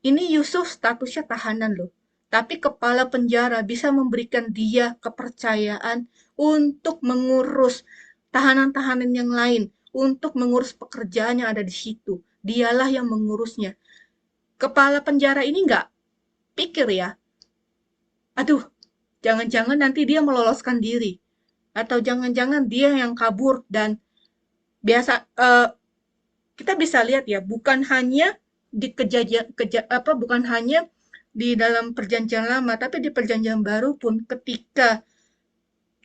Speaker 7: Ini Yusuf statusnya tahanan loh. Tapi kepala penjara bisa memberikan dia kepercayaan untuk mengurus tahanan-tahanan yang lain, untuk mengurus pekerjaan yang ada di situ. Dialah yang mengurusnya. Kepala penjara ini nggak pikir ya, aduh, jangan-jangan nanti dia meloloskan diri. Atau jangan-jangan dia yang kabur dan kita bisa lihat ya, bukan hanya di bukan hanya di dalam perjanjian lama, tapi di perjanjian baru pun ketika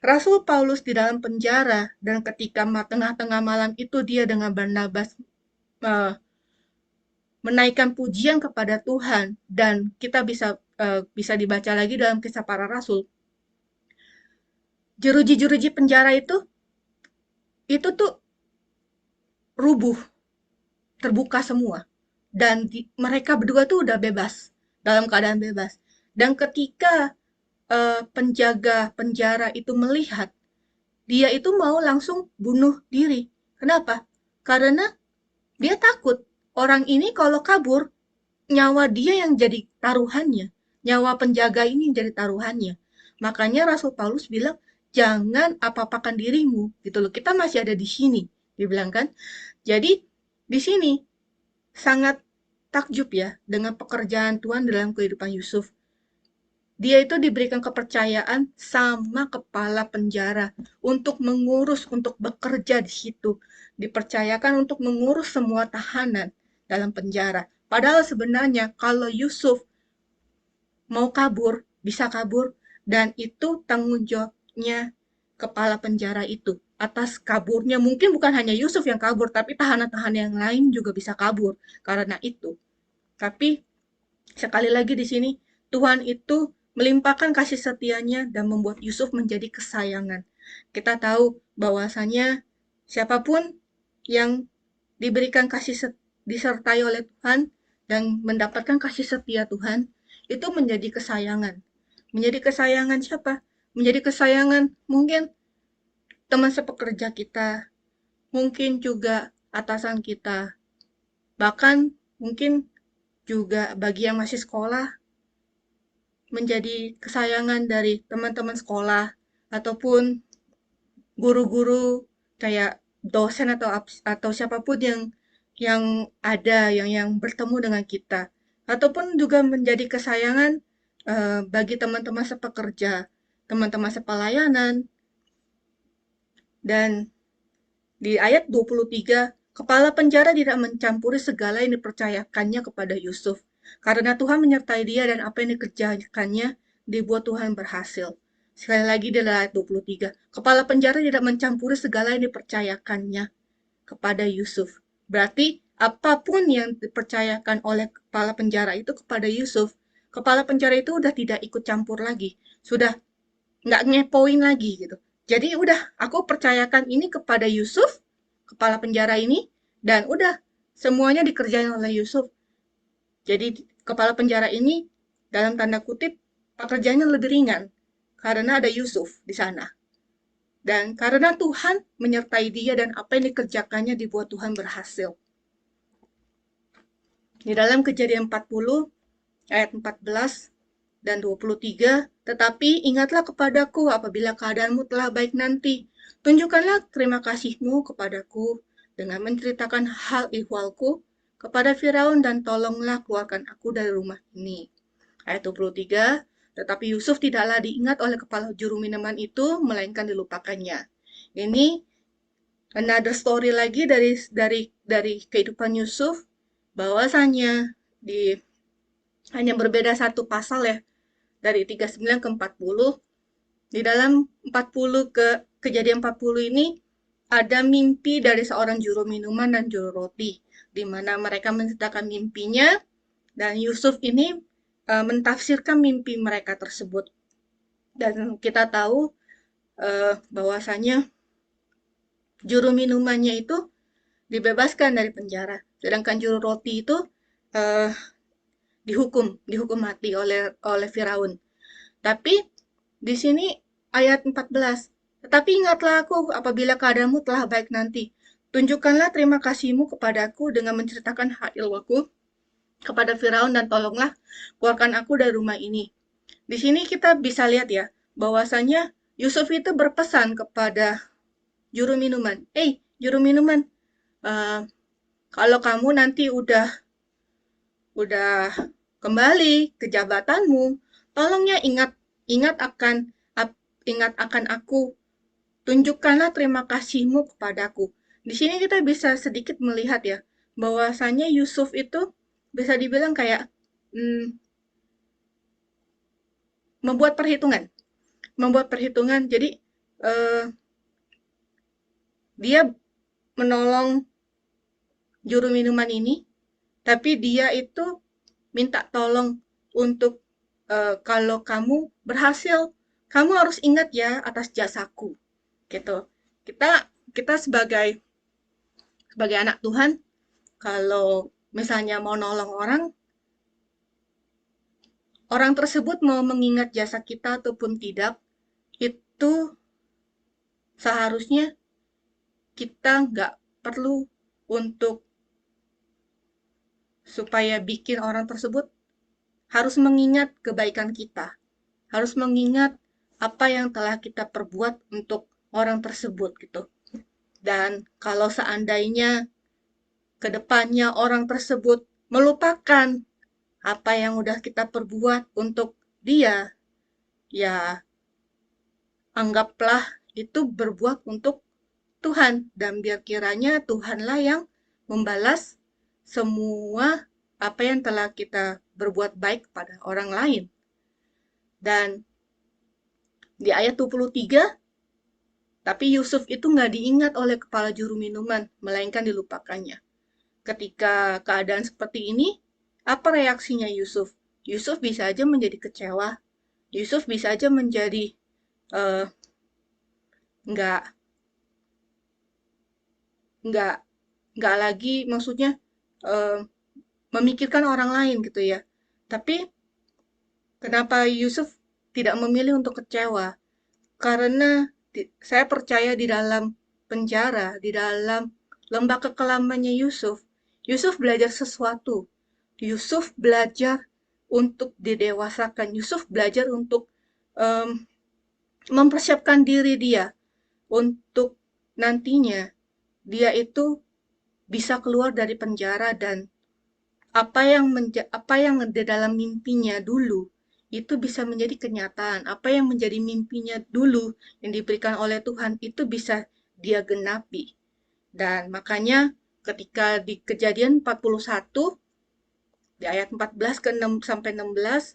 Speaker 7: Rasul Paulus di dalam penjara dan ketika tengah-tengah malam itu dia dengan Barnabas menaikkan pujian kepada Tuhan, dan kita bisa dibaca lagi dalam Kisah Para Rasul. Jeruji-jeruji penjara itu tuh rubuh, terbuka semua. Dan mereka berdua tuh udah bebas, dalam keadaan bebas. Dan ketika penjaga penjara itu melihat, dia itu mau langsung bunuh diri. Kenapa? Karena dia takut orang ini kalau kabur, nyawa dia yang jadi taruhannya. Nyawa penjaga ini yang jadi taruhannya. Makanya Rasul Paulus bilang, jangan apa-apakan dirimu, gitu loh. Kita masih ada di sini, dibilang kan. Jadi di sini sangat takjub ya dengan pekerjaan Tuhan dalam kehidupan Yusuf. Dia itu diberikan kepercayaan sama kepala penjara untuk mengurus, untuk bekerja di situ. Dipercayakan untuk mengurus semua tahanan dalam penjara. Padahal sebenarnya kalau Yusuf mau kabur, bisa kabur, dan itu tanggung jawabnya kepala penjara itu. Atas kaburnya, mungkin bukan hanya Yusuf yang kabur, tapi tahanan-tahanan yang lain juga bisa kabur karena itu. Tapi sekali lagi di sini, Tuhan itu melimpahkan kasih setianya dan membuat Yusuf menjadi kesayangan. Kita tahu bahwasanya siapapun yang diberikan disertai oleh Tuhan dan mendapatkan kasih setia Tuhan, itu menjadi kesayangan. Menjadi kesayangan siapa? Menjadi kesayangan mungkin teman sepekerja kita, mungkin juga atasan kita, bahkan mungkin juga bagi yang masih sekolah, menjadi kesayangan dari teman-teman sekolah, ataupun guru-guru kayak dosen atau siapapun yang ada, yang bertemu dengan kita. Ataupun juga menjadi kesayangan bagi teman-teman sepekerja, teman-teman sepelayanan. Dan di ayat 23, kepala penjara tidak mencampuri segala yang dipercayakannya kepada Yusuf. Karena Tuhan menyertai dia dan apa yang dikerjakannya dibuat Tuhan berhasil. Sekali lagi di ayat 23, kepala penjara tidak mencampuri segala yang dipercayakannya kepada Yusuf. Berarti apapun yang dipercayakan oleh kepala penjara itu kepada Yusuf, kepala penjara itu udah tidak ikut campur lagi. Sudah nggak ngepoin lagi gitu. Jadi udah aku percayakan ini kepada Yusuf, kepala penjara ini, dan udah semuanya dikerjain oleh Yusuf. Jadi kepala penjara ini dalam tanda kutip pekerjaannya lebih ringan karena ada Yusuf di sana. Dan karena Tuhan menyertai dia dan apa yang dikerjakannya dibuat Tuhan berhasil. Di dalam Kejadian 40 ayat 14 dan 23, tetapi ingatlah kepadaku apabila keadaanmu telah baik nanti. Tunjukkanlah terima kasihmu kepadaku dengan menceritakan hal ihwalku kepada Firaun dan tolonglah keluarkan aku dari rumah ini. Ayat 23, tetapi Yusuf tidaklah diingat oleh kepala juru minuman itu, melainkan dilupakannya. Ini another story lagi dari kehidupan Yusuf, bahwasanya hanya berbeda satu pasal ya, dari 39 ke 40. Di dalam 40 kejadian 40 ini ada mimpi dari seorang juru minuman dan juru roti, di mana mereka menceritakan mimpinya dan Yusuf ini mentafsirkan mimpi mereka tersebut. Dan kita tahu bahwasanya juru minumannya itu dibebaskan dari penjara, sedangkan juru roti itu dihukum mati oleh Firaun. Tapi di sini ayat 14, tetapi ingatlah aku apabila keadaanmu telah baik nanti. Tunjukkanlah terima kasihmu kepadaku dengan menceritakan hak ilmuku kepada Firaun dan tolonglah keluarkan aku dari rumah ini. Di sini kita bisa lihat ya, bahwasanya Yusuf itu berpesan kepada juru minuman, juru minuman, kalau kamu nanti udah kembali ke jabatanmu, tolongnya ingat akan aku, tunjukkanlah terima kasihmu kepadaku. Di sini kita bisa sedikit melihat ya, bahwasanya Yusuf itu bisa dibilang kayak membuat perhitungan. Jadi dia menolong juru minuman ini, tapi dia itu minta tolong untuk kalau kamu berhasil, kamu harus ingat ya atas jasaku, gitu. Kita sebagai anak Tuhan, kalau misalnya mau nolong orang tersebut mau mengingat jasa kita ataupun tidak, itu seharusnya kita nggak perlu untuk supaya bikin orang tersebut harus mengingat kebaikan kita, harus mengingat apa yang telah kita perbuat untuk orang tersebut gitu. Dan kalau seandainya kedepannya orang tersebut melupakan apa yang udah kita perbuat untuk dia, ya anggaplah itu berbuat untuk Tuhan, dan biar kiranya Tuhanlah yang membalas semua apa yang telah kita berbuat baik pada orang lain. Dan di ayat 23, tapi Yusuf itu nggak diingat oleh kepala juru minuman, melainkan dilupakannya. Ketika keadaan seperti ini, apa reaksinya Yusuf? Yusuf bisa aja menjadi kecewa. Yusuf bisa aja menjadi nggak lagi, maksudnya memikirkan orang lain gitu ya. Tapi kenapa Yusuf tidak memilih untuk kecewa? Karena saya percaya di dalam penjara, di dalam lembah kekelamannya Yusuf belajar sesuatu. Yusuf belajar untuk didewasakan. Yusuf belajar untuk mempersiapkan diri dia untuk nantinya dia itu bisa keluar dari penjara, dan apa yang di dalam mimpinya dulu itu bisa menjadi kenyataan. Apa yang menjadi mimpinya dulu yang diberikan oleh Tuhan itu bisa dia genapi. Dan makanya ketika di Kejadian 41 di ayat 14 ke 6 sampai 16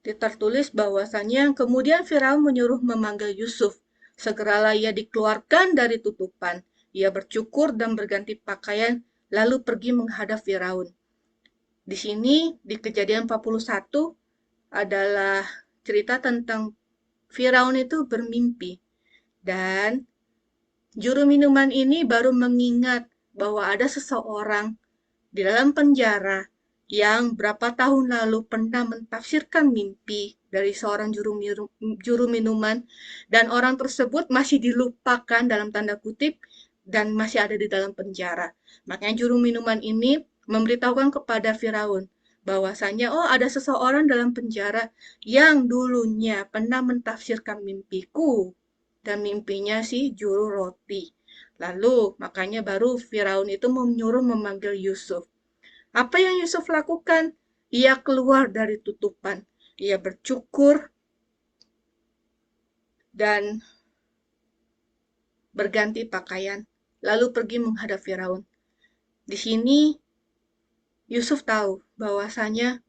Speaker 7: tertulis bahwasanya kemudian Firaun menyuruh memanggil Yusuf. Segeralah ia dikeluarkan dari tutupan. Ia bercukur dan berganti pakaian, lalu pergi menghadap Firaun. Di sini, di Kejadian 41, adalah cerita tentang Firaun itu bermimpi. Dan juru minuman ini baru mengingat bahwa ada seseorang di dalam penjara yang berapa tahun lalu pernah mentafsirkan mimpi dari seorang juru minuman, dan orang tersebut masih dilupakan dalam tanda kutip dan masih ada di dalam penjara. Makanya juru minuman ini memberitahukan kepada Firaun bahwasanya ada seseorang dalam penjara yang dulunya pernah mentafsirkan mimpiku, dan mimpinya si juru roti. Lalu makanya baru Firaun itu menyuruh memanggil Yusuf. Apa yang Yusuf lakukan? Ia keluar dari tutupan. Ia bercukur dan berganti pakaian, lalu pergi menghadap Firaun. Di sini Yusuf tahu bahwasanya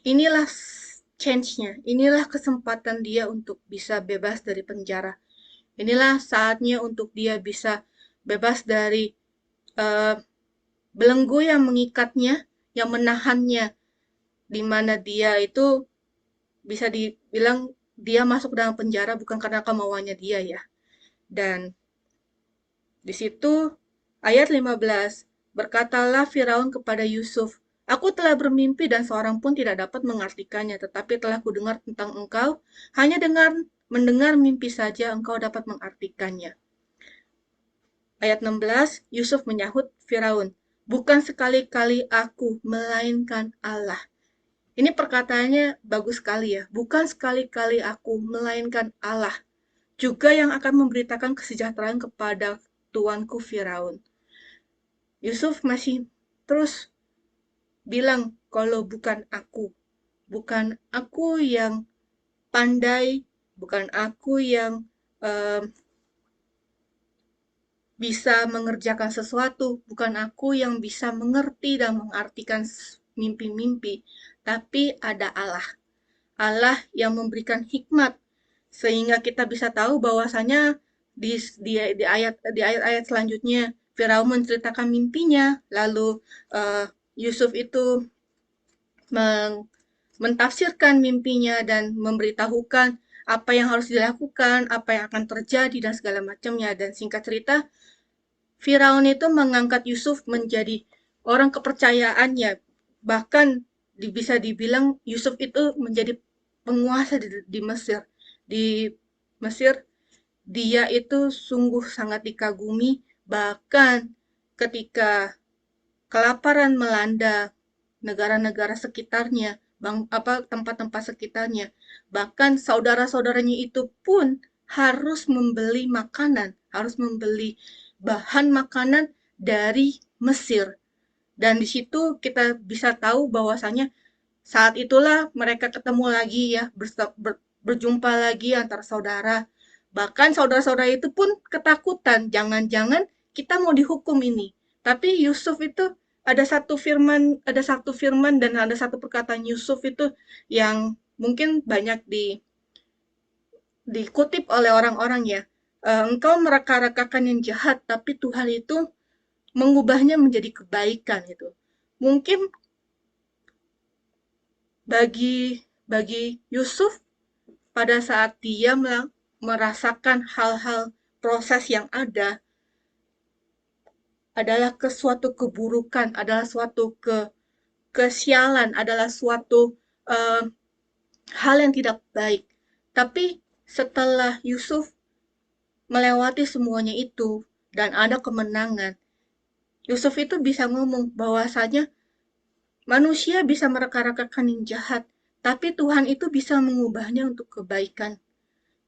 Speaker 7: inilah change-nya, inilah kesempatan dia untuk bisa bebas dari penjara. Inilah saatnya untuk dia bisa bebas dari belenggu yang mengikatnya, yang menahannya, di mana dia itu bisa dibilang dia masuk dalam penjara bukan karena kemauannya dia ya. Dan di situ ayat 15, berkatalah Firaun kepada Yusuf, aku telah bermimpi dan seorang pun tidak dapat mengartikannya, tetapi telah kudengar tentang engkau, hanya mendengar mimpi saja engkau dapat mengartikannya. Ayat 16, Yusuf menyahut Firaun, bukan sekali-kali aku, melainkan Allah. Ini perkataannya bagus sekali ya, bukan sekali-kali aku, melainkan Allah, juga yang akan memberitakan kesejahteraan kepada tuanku Firaun. Yusuf masih terus bilang kalau bukan aku yang pandai, bukan aku yang bisa mengerjakan sesuatu, bukan aku yang bisa mengerti dan mengartikan mimpi-mimpi, tapi ada Allah. Allah yang memberikan hikmat sehingga kita bisa tahu bahwasanya di ayat-ayat selanjutnya Firaun menceritakan mimpinya, lalu Yusuf itu mentafsirkan mimpinya dan memberitahukan apa yang harus dilakukan, apa yang akan terjadi dan segala macamnya. Dan singkat cerita, Firaun itu mengangkat Yusuf menjadi orang kepercayaannya. Bahkan bisa dibilang Yusuf itu menjadi penguasa di Mesir. Di Mesir, dia itu sungguh sangat dikagumi. Bahkan ketika kelaparan melanda negara-negara sekitarnya, tempat-tempat sekitarnya, bahkan saudara-saudaranya itu pun harus membeli makanan, harus membeli bahan makanan dari Mesir. Dan di situ kita bisa tahu bahwasanya saat itulah mereka ketemu lagi ya, berjumpa lagi antara saudara. Bahkan saudara-saudara itu pun ketakutan, jangan-jangan kita mau dihukum ini. Tapi Yusuf itu ada satu firman dan ada satu perkataan Yusuf itu yang mungkin banyak dikutip oleh orang-orang ya. Engkau meraka-rakakan yang jahat, tapi Tuhan itu mengubahnya menjadi kebaikan itu. Mungkin bagi Yusuf pada saat dia merasakan hal-hal proses yang ada adalah suatu keburukan, adalah suatu kesialan, adalah suatu hal yang tidak baik. Tapi setelah Yusuf melewati semuanya itu dan ada kemenangan, Yusuf itu bisa ngomong bahwasanya manusia bisa meraka-rakakan yang jahat, tapi Tuhan itu bisa mengubahnya untuk kebaikan.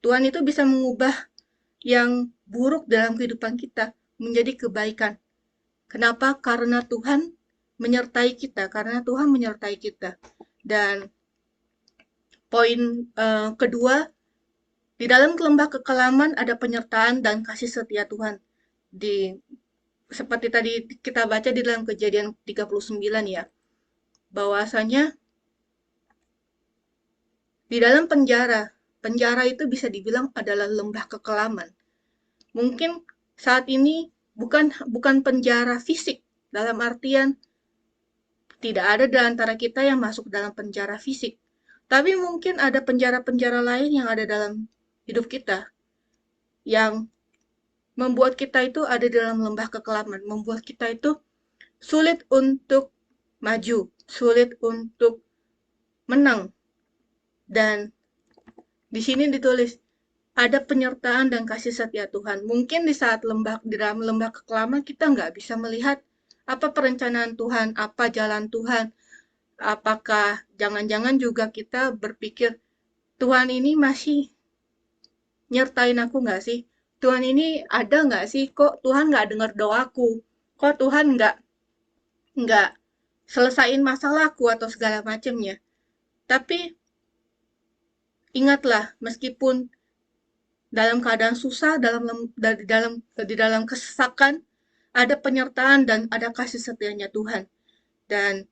Speaker 7: Tuhan itu bisa mengubah yang buruk dalam kehidupan kita menjadi kebaikan. Kenapa? Karena Tuhan menyertai kita, Dan poin kedua, di dalam lembah kekelaman ada penyertaan dan kasih setia Tuhan. Seperti tadi kita baca di dalam Kejadian 39 ya, bahwasanya di dalam penjara itu bisa dibilang adalah lembah kekelaman. Mungkin saat ini bukan penjara fisik, dalam artian tidak ada di antara kita yang masuk dalam penjara fisik. Tapi mungkin ada penjara-penjara lain yang ada dalam hidup kita, yang membuat kita itu ada dalam lembah kekelaman, membuat kita itu sulit untuk maju, sulit untuk menang. Dan di sini ditulis, ada penyertaan dan kasih setia Tuhan. Mungkin di dalam lembah kekelaman kita nggak bisa melihat apa perencanaan Tuhan, apa jalan Tuhan. Apakah jangan-jangan juga kita berpikir, Tuhan ini masih nyertain aku nggak sih? Tuhan ini ada nggak sih? Kok Tuhan nggak dengar doaku? Kok Tuhan nggak selesain masalahku atau segala macamnya? Tapi ingatlah, meskipun dalam keadaan susah, di dalam kesesakan, ada penyertaan dan ada kasih setianya Tuhan. Dan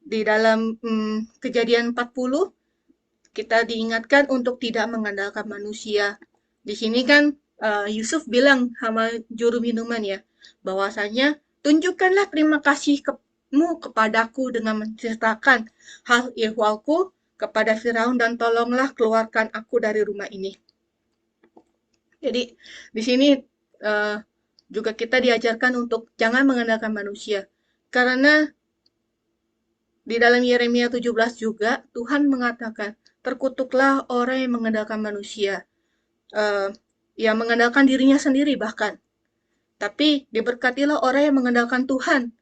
Speaker 7: di dalam Kejadian 40, kita diingatkan untuk tidak mengandalkan manusia. Di sini kan Yusuf bilang sama juru minuman ya, bahwasanya tunjukkanlah terima kasihmu kepadaku dengan menceritakan hal ihwalku kepada Firaun dan tolonglah keluarkan aku dari rumah ini. Jadi di sini juga kita diajarkan untuk jangan mengandalkan manusia. Karena di dalam Yeremia 17 juga Tuhan mengatakan, terkutuklah orang yang mengandalkan manusia, yang mengandalkan dirinya sendiri bahkan. Tapi diberkatilah orang yang mengandalkan Tuhan.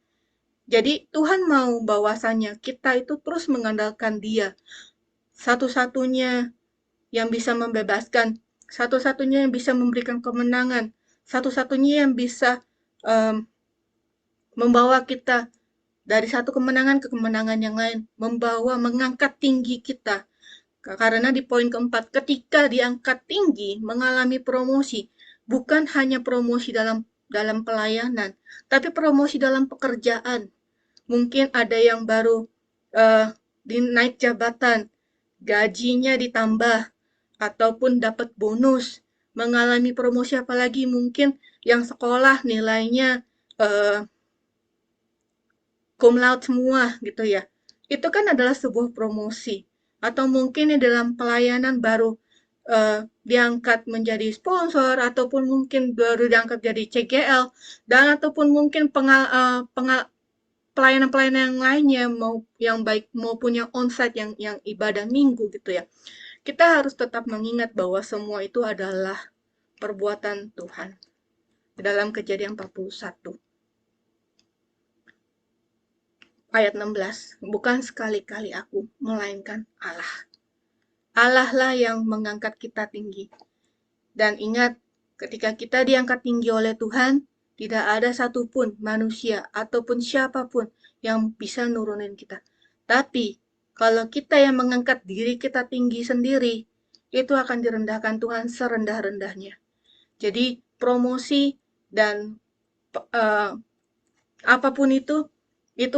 Speaker 7: Jadi Tuhan mau bahwasanya kita itu terus mengandalkan Dia. Satu-satunya yang bisa membebaskan, satu-satunya yang bisa memberikan kemenangan, satu-satunya yang bisa membawa kita dari satu kemenangan ke kemenangan yang lain, mengangkat tinggi kita. Karena di poin keempat, ketika diangkat tinggi, mengalami promosi, bukan hanya promosi dalam pelayanan, tapi promosi dalam pekerjaan. Mungkin ada yang baru naik jabatan, gajinya ditambah, ataupun dapat bonus, mengalami promosi, apalagi mungkin yang sekolah nilainya cum laude semua gitu ya. Itu kan adalah sebuah promosi. Atau mungkin di dalam pelayanan baru diangkat menjadi sponsor, ataupun mungkin baru diangkat jadi CGL, dan ataupun mungkin pelayanan-pelayanan yang lainnya, yang baik maupun yang onsite, yang ibadah minggu gitu ya. Kita harus tetap mengingat bahwa semua itu adalah perbuatan Tuhan. Dalam Kejadian 41. Ayat 16, bukan sekali-kali aku, melainkan Allah. Allah lah yang mengangkat kita tinggi. Dan ingat, ketika kita diangkat tinggi oleh Tuhan, tidak ada satupun manusia ataupun siapapun yang bisa nurunin kita. Tapi, kalau kita yang mengangkat diri kita tinggi sendiri, itu akan direndahkan Tuhan serendah-rendahnya. Jadi, promosi dan apapun itu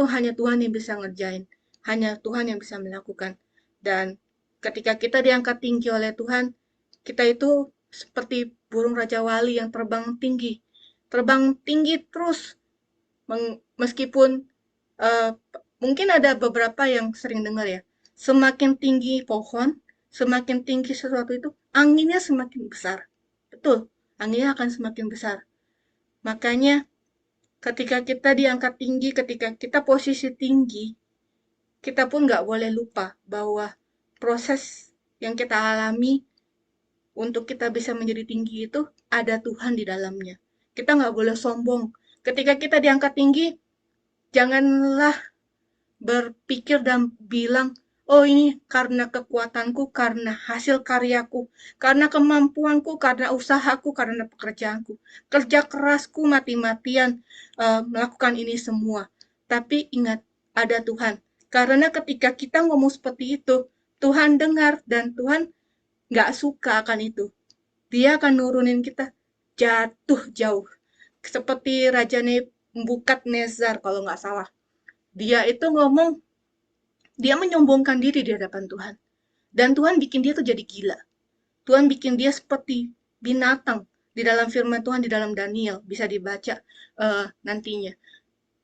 Speaker 7: hanya Tuhan yang bisa ngerjain. Hanya Tuhan yang bisa melakukan. Dan ketika kita diangkat tinggi oleh Tuhan, kita itu seperti burung Raja Wali yang terbang tinggi. Terbang tinggi terus. Meskipun mungkin ada beberapa yang sering dengar ya, semakin tinggi pohon, semakin tinggi sesuatu itu, anginnya semakin besar. Betul, anginnya akan semakin besar. Makanya ketika kita diangkat tinggi, ketika kita posisi tinggi, kita pun nggak boleh lupa bahwa proses yang kita alami untuk kita bisa menjadi tinggi itu ada Tuhan di dalamnya. Kita nggak boleh sombong. Ketika kita diangkat tinggi, janganlah berpikir dan bilang, oh ini karena kekuatanku, karena hasil karyaku, karena kemampuanku, karena usahaku, karena pekerjaanku. Kerja kerasku mati-matian melakukan ini semua. Tapi ingat, ada Tuhan. Karena ketika kita ngomong seperti itu, Tuhan dengar dan Tuhan nggak suka akan itu. Dia akan nurunin kita jatuh jauh. Seperti Raja Nebukadnezar kalau nggak salah. Dia itu ngomong, dia menyombongkan diri di hadapan Tuhan. Dan Tuhan bikin dia tuh jadi gila. Tuhan bikin dia seperti binatang di dalam firman Tuhan, di dalam Daniel. Bisa dibaca nantinya.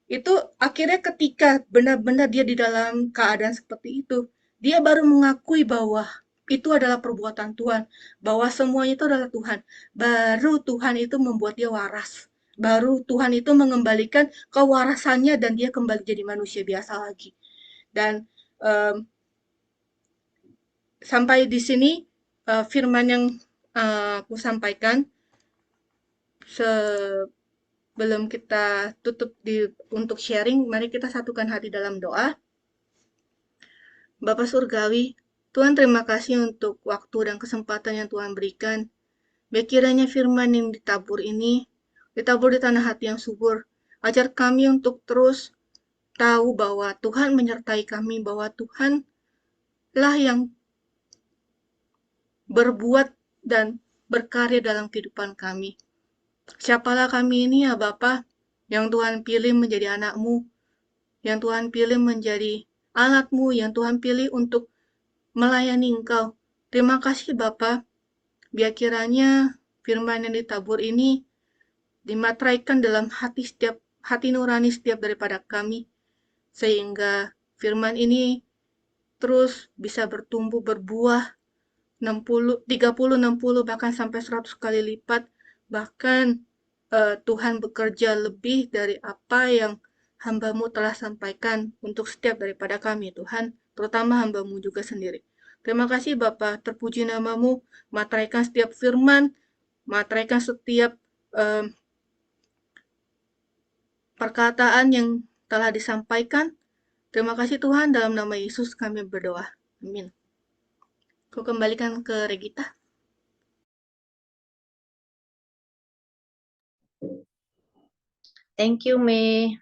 Speaker 7: Itu akhirnya ketika benar-benar dia di dalam keadaan seperti itu, dia baru mengakui bahwa itu adalah perbuatan Tuhan. Bahwa semuanya itu adalah Tuhan. Baru Tuhan itu membuat dia waras. Baru Tuhan itu mengembalikan kewarasannya dan dia kembali jadi manusia biasa lagi. Dan sampai di sini firman yang aku sampaikan. Sebelum kita tutup untuk sharing, mari kita satukan hati dalam doa. Bapa Surgawi, Tuhan terima kasih untuk waktu dan kesempatan yang Tuhan berikan. Biar kiranya firman yang ditabur ini ditabur di tanah hati yang subur. Ajar kami untuk terus tahu bahwa Tuhan menyertai kami, bahwa Tuhanlah yang berbuat dan berkarya dalam kehidupan kami. Siapalah kami ini ya Bapa, yang Tuhan pilih menjadi anak-Mu, yang Tuhan pilih menjadi alat-Mu, yang Tuhan pilih untuk melayani Engkau. Terima kasih Bapa, biar kiranya firman yang ditabur ini dimateraikan dalam hati nurani setiap daripada kami, sehingga firman ini terus bisa bertumbuh, berbuah 60, 30, 60, bahkan sampai 100 kali lipat. Bahkan Tuhan bekerja lebih dari apa yang hamba-Mu telah sampaikan untuk setiap daripada kami, Tuhan, terutama hamba-Mu juga sendiri. Terima kasih Bapa, terpuji nama-Mu, materaikan setiap firman, materaikan setiap perkataan yang telah disampaikan. Terima kasih Tuhan, dalam nama Yesus kami berdoa. Amin. Aku kembalikan ke Regita.
Speaker 1: Thank you, Mei,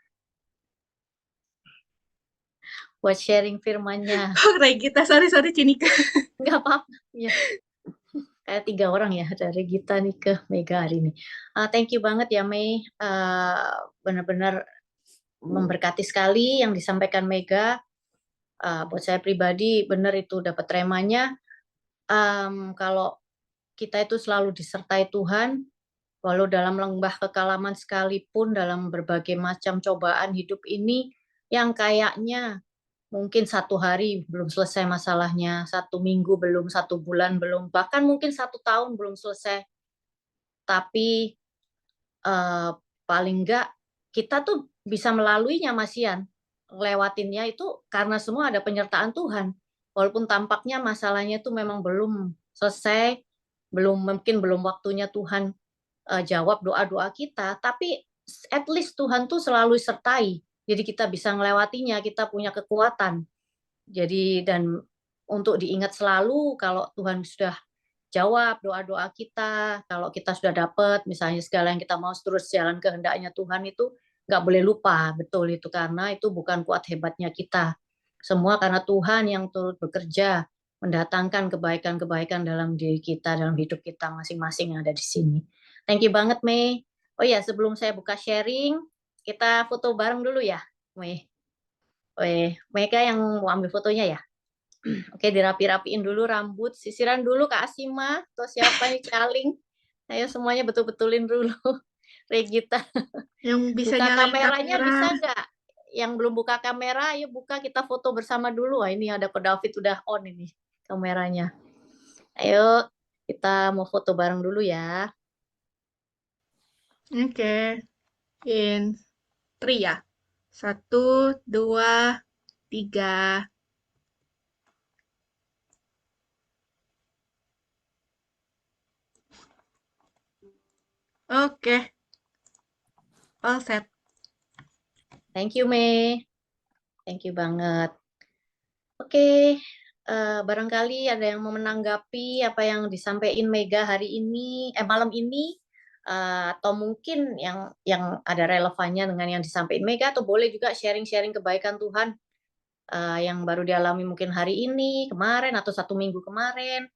Speaker 1: buat sharing firmannya.
Speaker 7: Regita, sorry Cinika.
Speaker 1: Nggak apa-apa. Ya. Kayak 3 orang ya, dari Gita nih ke Mega hari ini. Thank you banget ya, Mei. Benar-benar memberkati sekali yang disampaikan Mega. Buat saya pribadi, benar itu dapat remanya. Kalau kita itu selalu disertai Tuhan, walau dalam lembah kekalaman sekalipun, dalam berbagai macam cobaan hidup ini, yang kayaknya mungkin 1 hari belum selesai masalahnya, 1 minggu belum, 1 bulan belum, bahkan mungkin 1 tahun belum selesai. Tapi paling enggak kita tuh bisa melaluinya, Mas Ian. Lewatinnya itu karena semua ada penyertaan Tuhan. Walaupun tampaknya masalahnya itu memang belum selesai, mungkin belum waktunya Tuhan jawab doa-doa kita, tapi at least Tuhan tuh selalu sertai. Jadi kita bisa melewatinya, kita punya kekuatan. Jadi dan untuk diingat selalu kalau Tuhan sudah jawab doa-doa kita, kalau kita sudah dapat misalnya segala yang kita mau terus jalan kehendaknya Tuhan, itu nggak boleh lupa, betul itu, karena itu bukan kuat hebatnya kita. Semua karena Tuhan yang turut bekerja mendatangkan kebaikan-kebaikan dalam diri kita, dalam hidup kita masing-masing yang ada di sini. Thank you banget, Mei. Oh ya, sebelum saya buka sharing, kita foto bareng dulu ya, Mei. Mega yang mau ambil fotonya ya. Oke, dirapi-rapiin dulu rambut, sisiran dulu Kak Asima, atau siapa nih Caling. Ayo semuanya betul-betulin dulu. Regita.
Speaker 7: Yang bisa
Speaker 1: Buka
Speaker 7: nyalain
Speaker 1: kameranya
Speaker 7: kamera.
Speaker 1: bisa nggak? Yang belum buka kamera, ayo buka, kita foto bersama dulu. Wah, ini ada Ko David udah on ini kameranya. Ayo, kita mau foto bareng dulu ya.
Speaker 7: Oke. In 3 ya. 1, 2, 3. Oke. All set.
Speaker 1: Thank you, Mei. Thank you banget. Oke, barangkali ada yang mau menanggapi apa yang disampaikan Mega hari ini, malam ini, atau mungkin yang ada relevannya dengan yang disampaikan Mega, atau boleh juga sharing-sharing kebaikan Tuhan yang baru dialami mungkin hari ini, kemarin, atau 1 minggu kemarin.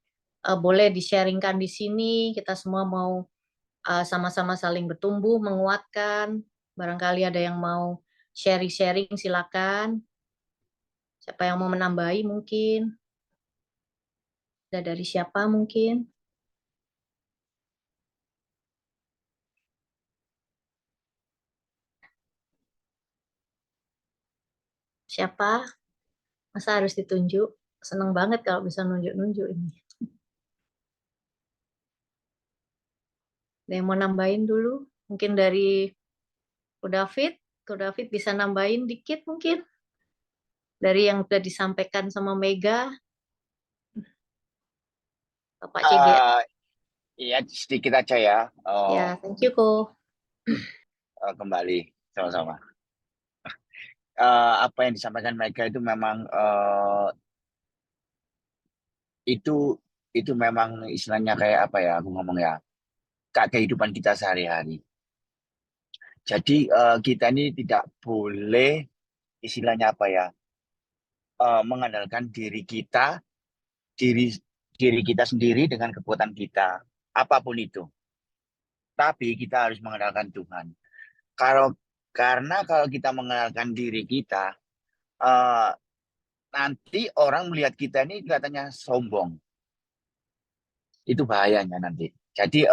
Speaker 1: Boleh di-sharingkan di sini. Kita semua mau sama-sama saling bertumbuh, menguatkan. Barangkali ada yang mau sharing-sharing, silakan. Siapa yang mau menambahi mungkin? Ada dari siapa mungkin? Siapa? Masa harus ditunjuk? Seneng banget kalau bisa nunjuk-nunjuk ini. Ada yang mau nambahin dulu? Mungkin dari Ko David? Ko David bisa nambahin dikit mungkin? Dari yang sudah disampaikan sama Mega? Bapak CG.
Speaker 2: Iya, sedikit aja ya.
Speaker 1: Ya, thank you, Ko.
Speaker 2: Kembali, sama-sama. Apa yang disampaikan Mega itu memang itu memang istilahnya kayak apa ya, aku ngomong ya. kehidupan kita sehari-hari. Jadi kita ini tidak boleh istilahnya apa ya, mengandalkan diri kita sendiri dengan kekuatan kita, apapun itu. Tapi kita harus mengandalkan Tuhan. Karena kalau kita mengandalkan diri kita, nanti orang melihat kita ini katanya sombong. Itu bahayanya nanti. Jadi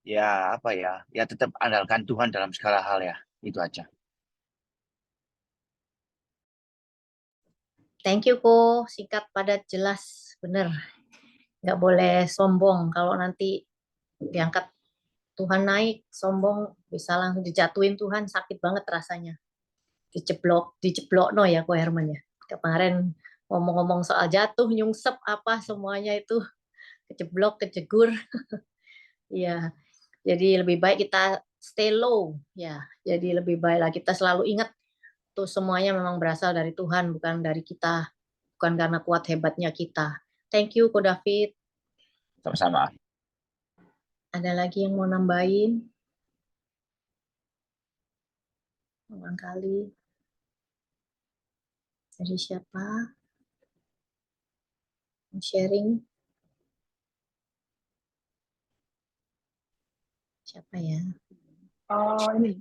Speaker 2: ya apa ya, ya tetap andalkan Tuhan dalam segala hal ya. Itu aja.
Speaker 1: Thank you, Ko. Singkat, padat, jelas. Bener. Nggak boleh sombong. Kalau nanti diangkat Tuhan naik, sombong, bisa langsung dijatuhin Tuhan, sakit banget rasanya. Diceblok no ya, Ko Herman ya. Kemarin ngomong-ngomong soal jatuh, nyungsep, apa, semuanya itu keceblok, kejegur. Ya, jadi lebih baik kita stay low. Ya, jadi lebih baiklah kita selalu ingat tuh semuanya memang berasal dari Tuhan, bukan dari kita, bukan karena kuat hebatnya kita. Thank you, Ko David.
Speaker 2: Sama-sama.
Speaker 1: Ada lagi yang mau nambahin? Barangkali. Dari siapa? Sharing? Siapa ya?
Speaker 8: Oh, ini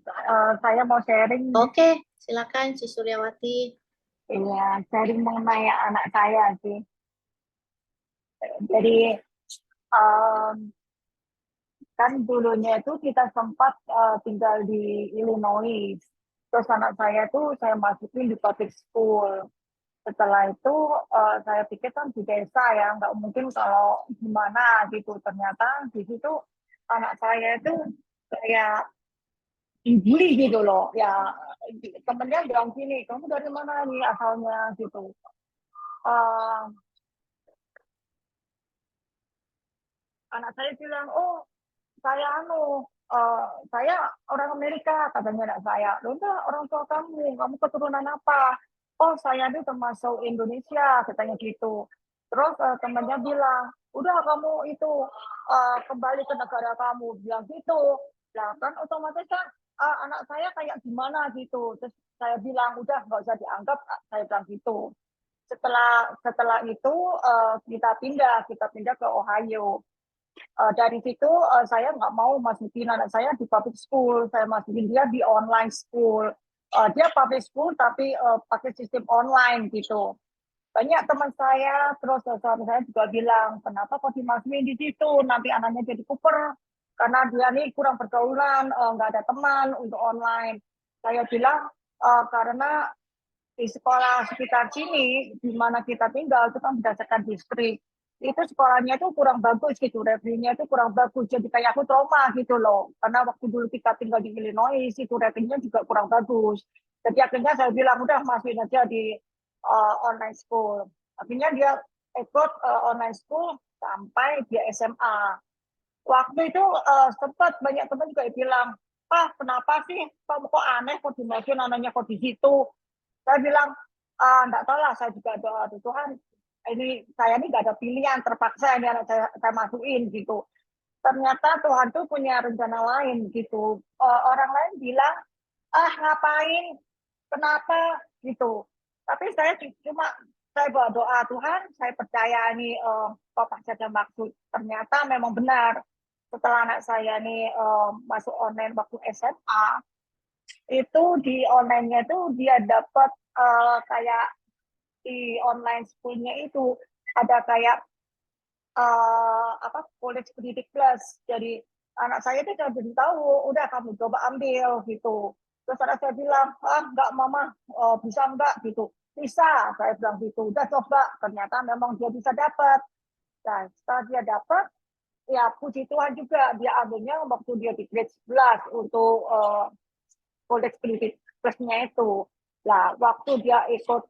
Speaker 8: saya mau sharing.
Speaker 1: Oke, silakan Si Suryawati.
Speaker 8: Iya, sharing mengenai anak saya sih. Jadi kan dulunya itu kita sempat tinggal di Illinois. Terus anak saya tuh saya masukin di public school. Setelah itu saya pikir kan di desa ya, nggak mungkin kalau gimana gitu. Ternyata di situ anak saya itu kayak dibully gitu loh. Ya temennya bilang gini, kamu dari mana nih asalnya gitu. Anak saya bilang, oh saya orang Amerika, katanya anak saya. Loh enggak, orang tua kamu keturunan apa? Oh saya itu termasuk Indonesia, katanya gitu. Terus temannya bilang, udah kamu itu kembali ke negara kamu, bilang gitu. Nah kan otomatis kan anak saya kayak gimana gitu. Terus saya bilang, udah nggak usah dianggap, saya bilang gitu. Setelah itu kita pindah ke Ohio. Dari situ saya nggak mau masukin anak saya di public school, saya masukin dia di online school. Dia public school tapi pakai sistem online gitu. Banyak teman saya, terus suami saya juga bilang, kenapa kok dimasukin di situ, nanti anaknya jadi kuper, karena dia nih kurang pergaulan, nggak ada teman untuk online. Saya bilang, karena di sekolah sekitar sini, di mana kita tinggal, itu kan berdasarkan distrik. Itu sekolahnya itu kurang bagus gitu, revenue-nya itu kurang bagus. Jadi kayak aku trauma gitu loh. Karena waktu dulu kita tinggal di Illinois, itu revenue-nya juga kurang bagus. Jadi akhirnya saya bilang, udah masukin aja di online school. Akhirnya dia ikut online school sampai dia SMA. Waktu itu sempat banyak teman juga bilang, kenapa sih kamu kok aneh, kok dimasukin anaknya kok di situ. Saya bilang, enggak tahu lah, saya juga doa Tuhan, saya ini nggak ada pilihan, terpaksa ini anak saya masukin gitu. Ternyata Tuhan tuh punya rencana lain gitu. Orang lain bilang, ngapain, kenapa gitu. Tapi saya berdoa Tuhan, saya percaya ini kok pasti ada maksud. Ternyata memang benar. Setelah anak saya ini masuk online waktu SMA, itu di online-nya itu dia dapat kayak di online school-nya itu ada kayak college pendidik plus. Jadi anak saya itu jadi tahu, udah kamu coba ambil gitu. Terus anak saya bilang, enggak mama, bisa enggak gitu. Bisa, saya bilang gitu. Udah coba, ternyata memang dia bisa dapat. Nah, setelah dia dapat, ya puji Tuhan juga dia ambilnya waktu dia di grade 11 untuk college pendidik plusnya itu. Nah, waktu dia ikut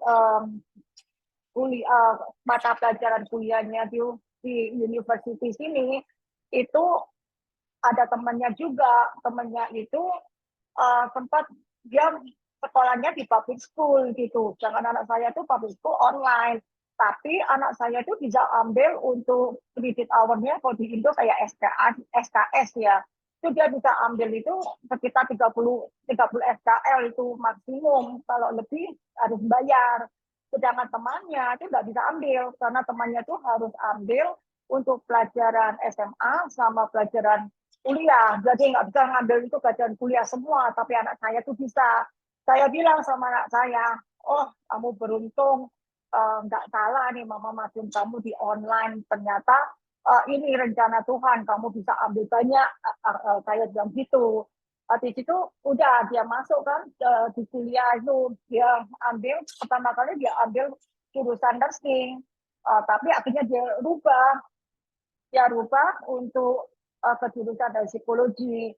Speaker 8: kuliah, mata pelajaran kuliahnya di university sini, itu ada temannya juga. Temannya itu sempat dia sekolahnya di public school gitu. Jangan anak saya tuh public school online. Tapi anak saya itu bisa ambil untuk credit hour-nya kalau di Indo kayak SKS ya. Itu dia bisa ambil itu sekitar 30 SKL itu maksimum. Kalau lebih harus bayar. Sedangkan temannya itu nggak bisa ambil karena temannya itu harus ambil untuk pelajaran SMA sama pelajaran kuliah. Jadi nggak bisa ngambil itu pelajaran kuliah semua, tapi anak saya tuh bisa. Saya bilang sama anak saya, oh kamu beruntung, nggak salah nih mama masukin kamu di online. Ternyata ini rencana Tuhan, kamu bisa ambil banyak. Saya bilang gitu. Di situ udah dia masuk kan di kuliah itu, dia ambil pertama kali dia ambil jurusan nursing, tapi akhirnya dia rubah untuk ke jurusan dari psikologi.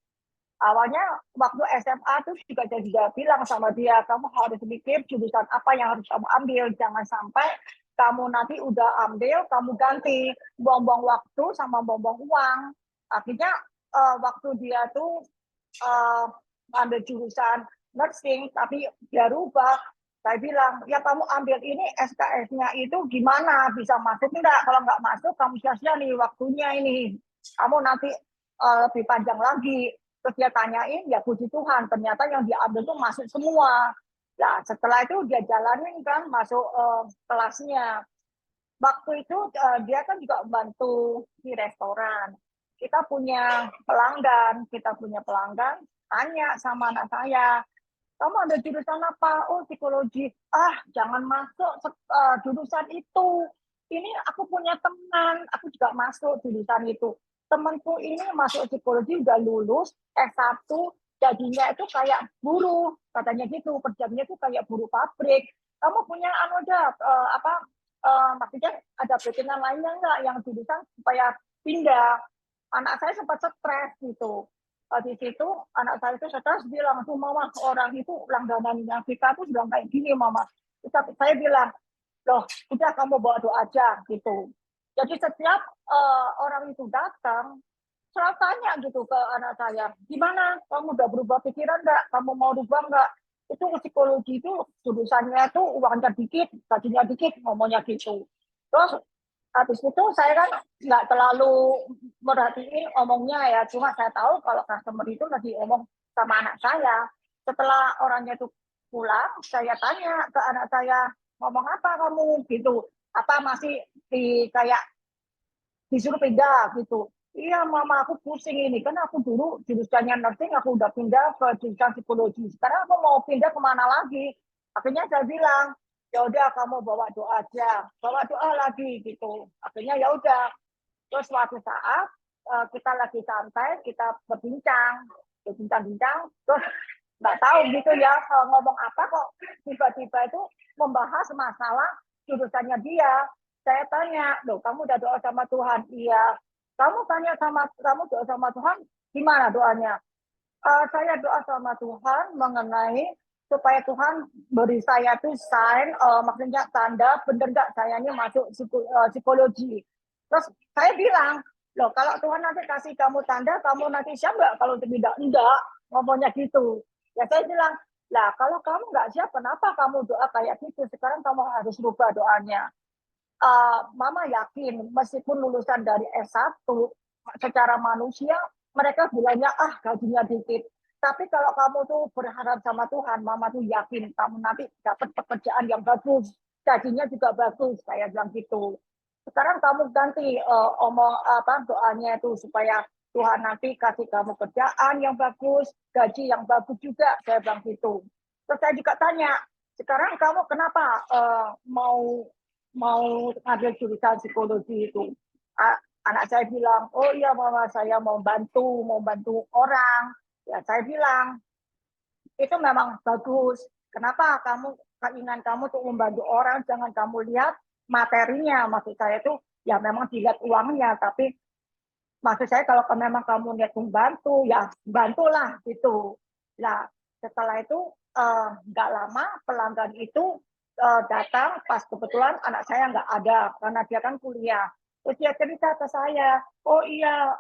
Speaker 8: Awalnya waktu SMA tuh juga bilang sama dia, kamu harus mikir jurusan apa yang harus kamu ambil, jangan sampai kamu nanti udah ambil, kamu ganti, buang-buang waktu sama buang-buang uang. Akhirnya waktu dia tuh ambil jurusan nursing, tapi dia rubah. Saya bilang, ya kamu ambil ini SKS-nya itu gimana? Bisa masuk enggak? Kalau nggak masuk, kamu sia-sia nih waktunya ini. Kamu nanti lebih panjang lagi. Terus dia tanyain, ya puji Tuhan, ternyata yang diambil tuh masuk semua. Nah, setelah itu dia jalanin kan, masuk kelasnya. Waktu itu dia kan juga bantu di restoran. Kita punya pelanggan, tanya sama anak saya, kamu ada jurusan apa? Oh, psikologi. Ah, jangan masuk jurusan itu. Ini aku punya teman, aku juga masuk jurusan itu. Temanku ini masuk psikologi udah lulus S1, jadinya itu kayak buruh, katanya gitu. Kerjanya itu kayak buruh pabrik. Kamu punya maksudnya ada backingan lainnya enggak yang jurusan supaya pindah? Anak saya sempat stres gitu. Di situ anak saya itu stres bilang, tuh mama orang itu langganan yang kita tuh bilang kayak gini mama. Tapi saya bilang, loh udah kamu bawa doa aja gitu. Jadi setiap orang itu datang, selalu tanya gitu ke anak saya, gimana kamu udah berubah pikiran nggak? Kamu mau rubah nggak? Itu psikologi itu jurusannya tuh uangnya dikit, gajinya dikit, ngomongnya gitu. Terus habis itu saya kan nggak terlalu merhatiin omongnya ya, cuma saya tahu kalau customer itu lagi omong sama anak saya. Setelah orangnya itu pulang, saya tanya ke anak saya, ngomong apa kamu gitu? Apa masih kayak disuruh pindah gitu? Iya mama, aku pusing ini, kan aku dulu jurusannya nursing, aku udah pindah ke jurusan psikologi. Sekarang aku mau pindah kemana lagi? Akhirnya saya bilang, ya udah kamu bawa doa aja, bawa doa lagi gitu. Akhirnya ya udah. Terus suatu saat kita lagi santai, kita berbincang, terus nggak tahu gitu ya ngomong apa kok tiba-tiba itu membahas masalah jurusannya dia. Saya tanya, loh kamu udah doa sama Tuhan? Iya. Kamu doa sama Tuhan, gimana doanya? Saya doa sama Tuhan mengenai supaya Tuhan beri saya tuh sign, maksudnya tanda bener nggak saya ini masuk psikologi. Terus saya bilang, loh kalau Tuhan nanti kasih kamu tanda, kamu nanti siap nggak? Kalau tidak, enggak, ngomongnya gitu. Ya saya bilang, lah kalau kamu nggak siap, kenapa kamu doa kayak gitu? Sekarang kamu harus rubah doanya. Mama yakin meskipun lulusan dari S1 secara manusia mereka bilangnya gajinya dikit, tapi kalau kamu tuh berharap sama Tuhan, mama tuh yakin kamu nanti dapat pekerjaan yang bagus, gajinya juga bagus, saya bilang gitu. Sekarang kamu ganti doanya itu supaya Tuhan nanti kasih kamu kerjaan yang bagus, gaji yang bagus juga, saya bilang gitu. Terus saya juga tanya, sekarang kamu kenapa mau ngambil jurusan psikologi itu? Anak saya bilang, oh iya mama, saya mau bantu orang. Ya saya bilang, itu memang bagus. Kenapa keinginan kamu untuk membantu orang, jangan kamu lihat materinya. Maksud saya itu ya memang dilihat uangnya, tapi maksud saya kalau memang kamu niat membantu, ya bantulah gitu. Nah setelah itu nggak lama pelanggan itu datang pas kebetulan anak saya nggak ada karena dia kan kuliah. Terus dia cerita ke saya, oh iya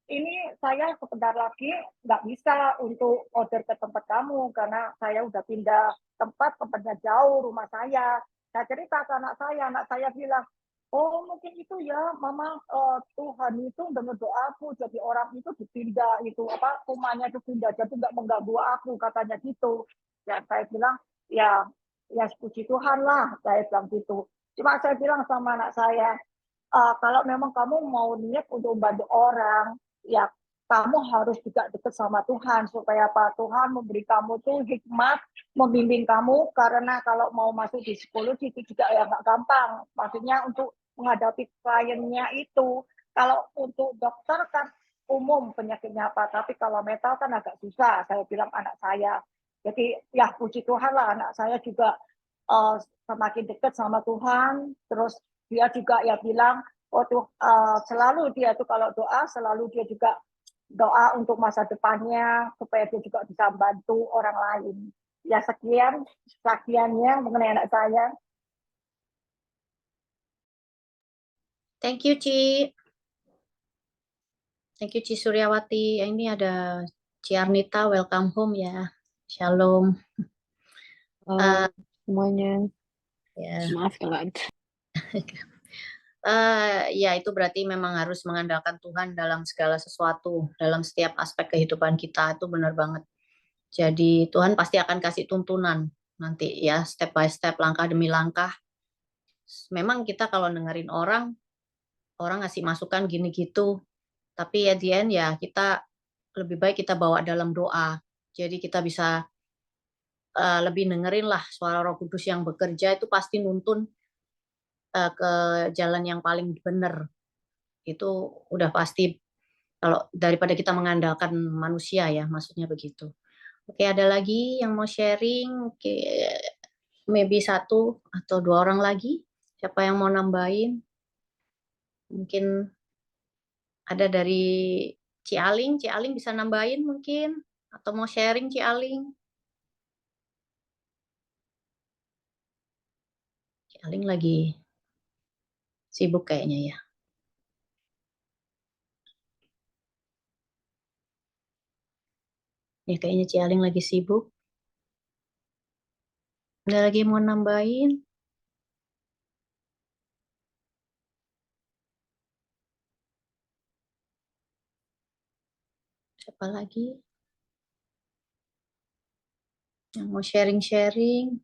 Speaker 8: ini saya sebentar lagi nggak bisa untuk order ke tempat kamu karena saya udah pindah tempatnya jauh rumah saya. Saya cerita ke anak saya bilang, oh mungkin itu ya, Mama, Tuhan itu dengar doaku, jadi orang itu dipindah itu apa kumannya itu pindah, jadi nggak mengganggu aku katanya gitu. Ya saya bilang ya ya puji Tuhan lah, saya bilang gitu. Cuma saya bilang sama anak saya, kalau memang kamu mau niat untuk membantu orang, ya kamu harus juga dekat sama Tuhan supaya apa Tuhan memberi kamu tuh hikmat membimbing kamu karena kalau mau masuk di psikologi itu juga ya nggak gampang. Maksudnya untuk menghadapi kliennya itu. Kalau untuk dokter kan umum penyakitnya apa, tapi kalau mental kan agak susah. Saya bilang anak saya. Jadi ya puji Tuhan lah anak saya juga semakin dekat sama Tuhan. Terus dia juga ya bilang, oh tuh selalu dia tuh kalau doa selalu dia juga doa untuk masa depannya supaya dia juga bisa bantu orang lain. Ya sekian saksiannya mengenai anak saya.
Speaker 1: Thank you, Ci. Thank you, Ci Suryawati. Ini ada Ci Arnita, welcome home ya. Shalom.
Speaker 5: Semuanya.
Speaker 1: Ya.
Speaker 5: Maaf kalau ada.
Speaker 1: Ya itu berarti memang harus mengandalkan Tuhan dalam segala sesuatu, dalam setiap aspek kehidupan kita, itu benar banget. Jadi Tuhan pasti akan kasih tuntunan nanti ya, step by step, langkah demi langkah. Memang kita kalau dengerin orang ngasih masukan gini gitu, tapi at the end ya kita lebih baik kita bawa dalam doa. Jadi kita bisa lebih dengerin lah suara Roh Kudus yang bekerja, itu pasti nuntun ke jalan yang paling benar. Itu udah pasti, kalau daripada kita mengandalkan manusia ya, maksudnya begitu. Oke, ada lagi yang mau sharing? Oke, maybe 1 atau 2 orang lagi. Siapa yang mau nambahin? Mungkin ada dari Ci Aling. Ci Aling bisa nambahin mungkin? Atau mau sharing Ci Aling? Ci Aling lagi sibuk kayaknya ya. Ya kayaknya Ci Aling lagi sibuk. Ada lagi yang mau nambahin? Siapa lagi yang mau sharing-sharing?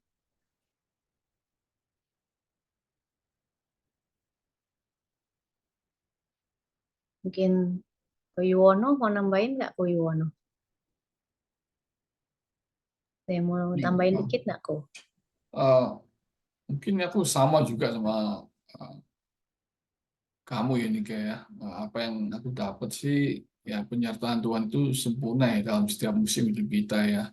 Speaker 1: Mungkin Ko Yuwono mau nambahin nggak, Ko Yuwono? Saya mau tambahin dikit nggak, Ko?
Speaker 4: Mungkin aku sama juga sama kamu ya nih kayak apa yang aku dapat sih ya, penyertaan Tuhan itu sempurna ya dalam setiap musim hidup kita ya.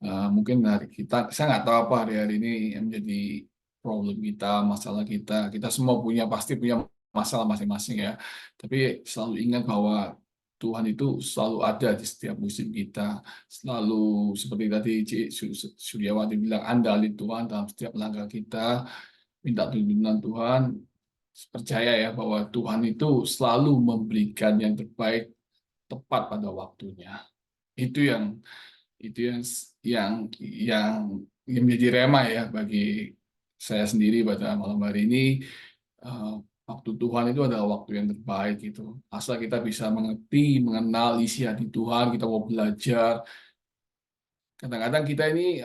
Speaker 4: Mungkin dari kita, saya nggak tahu apa hari-hari ini yang menjadi problem kita, masalah kita. Kita semua pasti punya masalah masing-masing ya. Tapi selalu ingat bahwa Tuhan itu selalu ada di setiap musim kita. Selalu seperti tadi Suryawati bilang, andali Tuhan dalam setiap langkah kita, minta tuntunan Tuhan, percaya ya bahwa Tuhan itu selalu memberikan yang terbaik tepat pada waktunya. Itu yang yang menjadi rema ya bagi saya sendiri pada malam hari ini. Waktu Tuhan itu adalah waktu yang terbaik gitu. Asal kita bisa mengerti, mengenal isi hati Tuhan, kita mau belajar. Kadang-kadang kita ini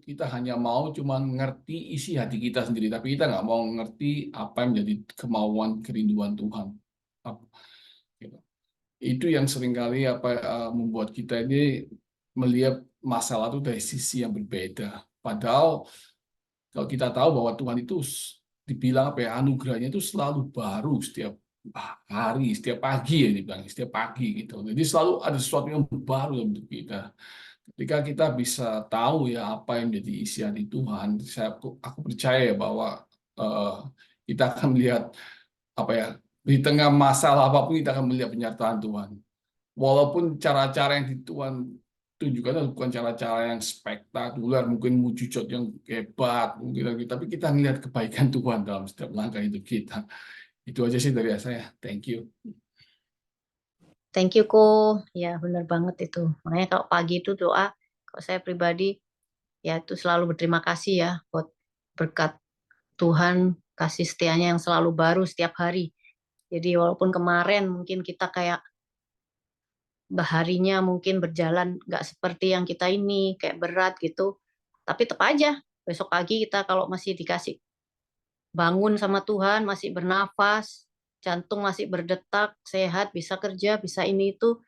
Speaker 4: kita hanya mau cuma ngerti isi hati kita sendiri, tapi kita nggak mau ngerti apa yang menjadi kemauan kerinduan Tuhan. Gitu. Itu yang seringkali membuat kita ini melihat masalah itu dari sisi yang berbeda. Padahal kalau kita tahu bahwa Tuhan itu dibilang anugerahnya itu selalu baru setiap hari, setiap pagi ya dibilang, setiap pagi gitu. Jadi selalu ada sesuatu yang baru untuk kita. Ketika kita bisa tahu ya apa yang menjadi isi hati Tuhan, aku percaya ya bahwa kita akan melihat di tengah masalah apapun kita akan melihat penyertaan Tuhan. Walaupun cara-cara yang Tuhan tunjukkan bukan cara-cara yang spektakuler, mungkin mujizat yang hebat, mungkin lagi, tapi kita melihat kebaikan Tuhan dalam setiap langkah hidup kita. Itu aja sih dari saya. Thank you.
Speaker 1: Thank you, Ko. Ya, benar banget itu. Makanya kalau pagi itu doa, kalau saya pribadi, ya itu selalu berterima kasih ya buat berkat Tuhan, kasih setianya yang selalu baru setiap hari. Jadi walaupun kemarin mungkin kita kayak harinya mungkin berjalan nggak seperti yang kita ini, kayak berat gitu. Tapi tetap aja, besok pagi kita kalau masih dikasih bangun sama Tuhan, masih bernafas, jantung masih berdetak, sehat, bisa kerja, bisa ini itu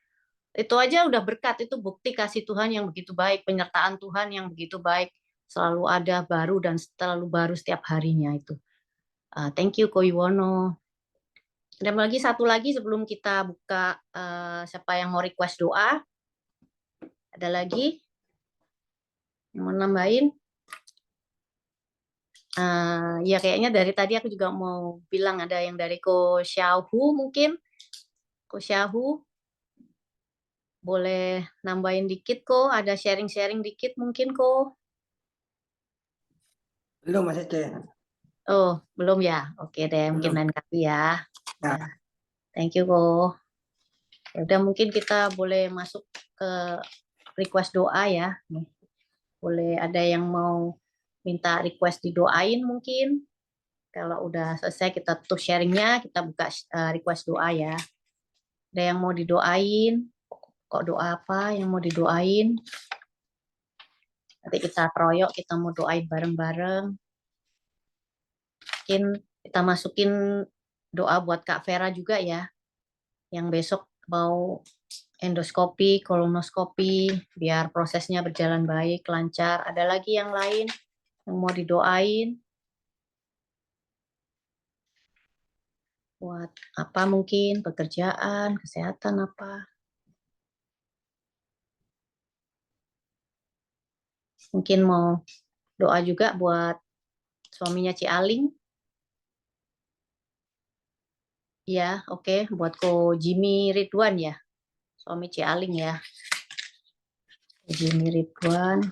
Speaker 1: aja udah berkat, itu bukti kasih Tuhan yang begitu baik, penyertaan Tuhan yang begitu baik, selalu ada baru dan selalu baru setiap harinya itu. Thank you Ko Yuwono. Dan lagi satu lagi sebelum kita buka, siapa yang mau request doa? Ada lagi yang mau nambahin? Ya kayaknya dari tadi aku juga mau bilang ada yang dari Ko Xiaohu mungkin. Ko Xiaohu boleh nambahin dikit Ko, ada sharing-sharing dikit mungkin Ko.
Speaker 9: Belum Mas Ece.
Speaker 1: Oh, belum ya? Oke deh, mungkin
Speaker 9: Belum.
Speaker 1: lain kali ya.
Speaker 9: Ya.
Speaker 1: Ya. Thank you Ko. Ya udah mungkin kita boleh masuk ke request doa ya. Nih. Boleh ada yang mau minta request didoain mungkin. Kalau udah selesai kita tutup sharingnya, kita buka request doa ya. Ada yang mau didoain? Kok doa apa yang mau didoain? Nanti kita keroyok, kita mau doain bareng-bareng. Mungkin kita masukin doa buat Kak Vera juga ya, yang besok mau endoskopi, kolonoskopi, biar prosesnya berjalan baik, lancar. Ada lagi yang lain yang mau didoain? Buat apa mungkin? Pekerjaan, kesehatan apa? Mungkin mau doa juga buat suaminya Ci Aling. Ya, oke. Buat Ko Jimmy Ridwan ya. Suami Ci Aling ya. Jimmy Ridwan.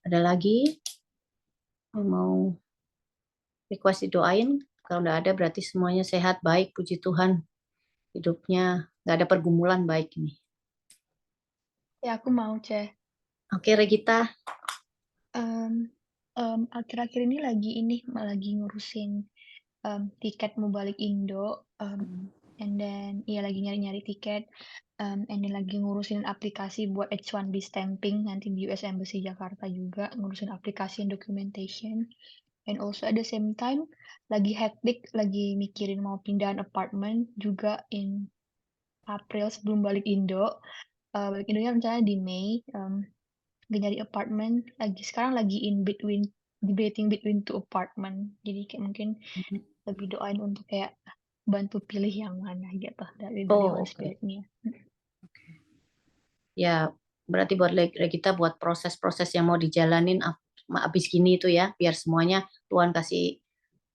Speaker 1: Ada lagi yang mau request didoain? Kalau nggak ada berarti semuanya sehat, baik, puji Tuhan. Hidupnya nggak ada pergumulan baik ini.
Speaker 3: Ya, aku mau, Ce.
Speaker 1: Oke, Regita.
Speaker 3: Akhir-akhir ini lagi ngurusin tiket mau balik Indo, and then lagi nyari-nyari tiket, and then lagi ngurusin aplikasi buat H1B stamping nanti di US Embassy Jakarta juga, ngurusin aplikasi and documentation, and also at the same time lagi hektik, lagi mikirin mau pindahan apartemen juga in April sebelum balik Indo. Balik Indonya rencananya di Mei. Lagi nyari apartemen, sekarang lagi debating between two apartment. Jadi kayak mungkin lebih doain untuk kayak bantu pilih yang mana gitu dari Holy
Speaker 1: Oke.
Speaker 3: Spirit-nya.
Speaker 1: Ya, berarti buat Regita buat proses-proses yang mau dijalanin abis gini itu ya, biar semuanya Tuhan kasih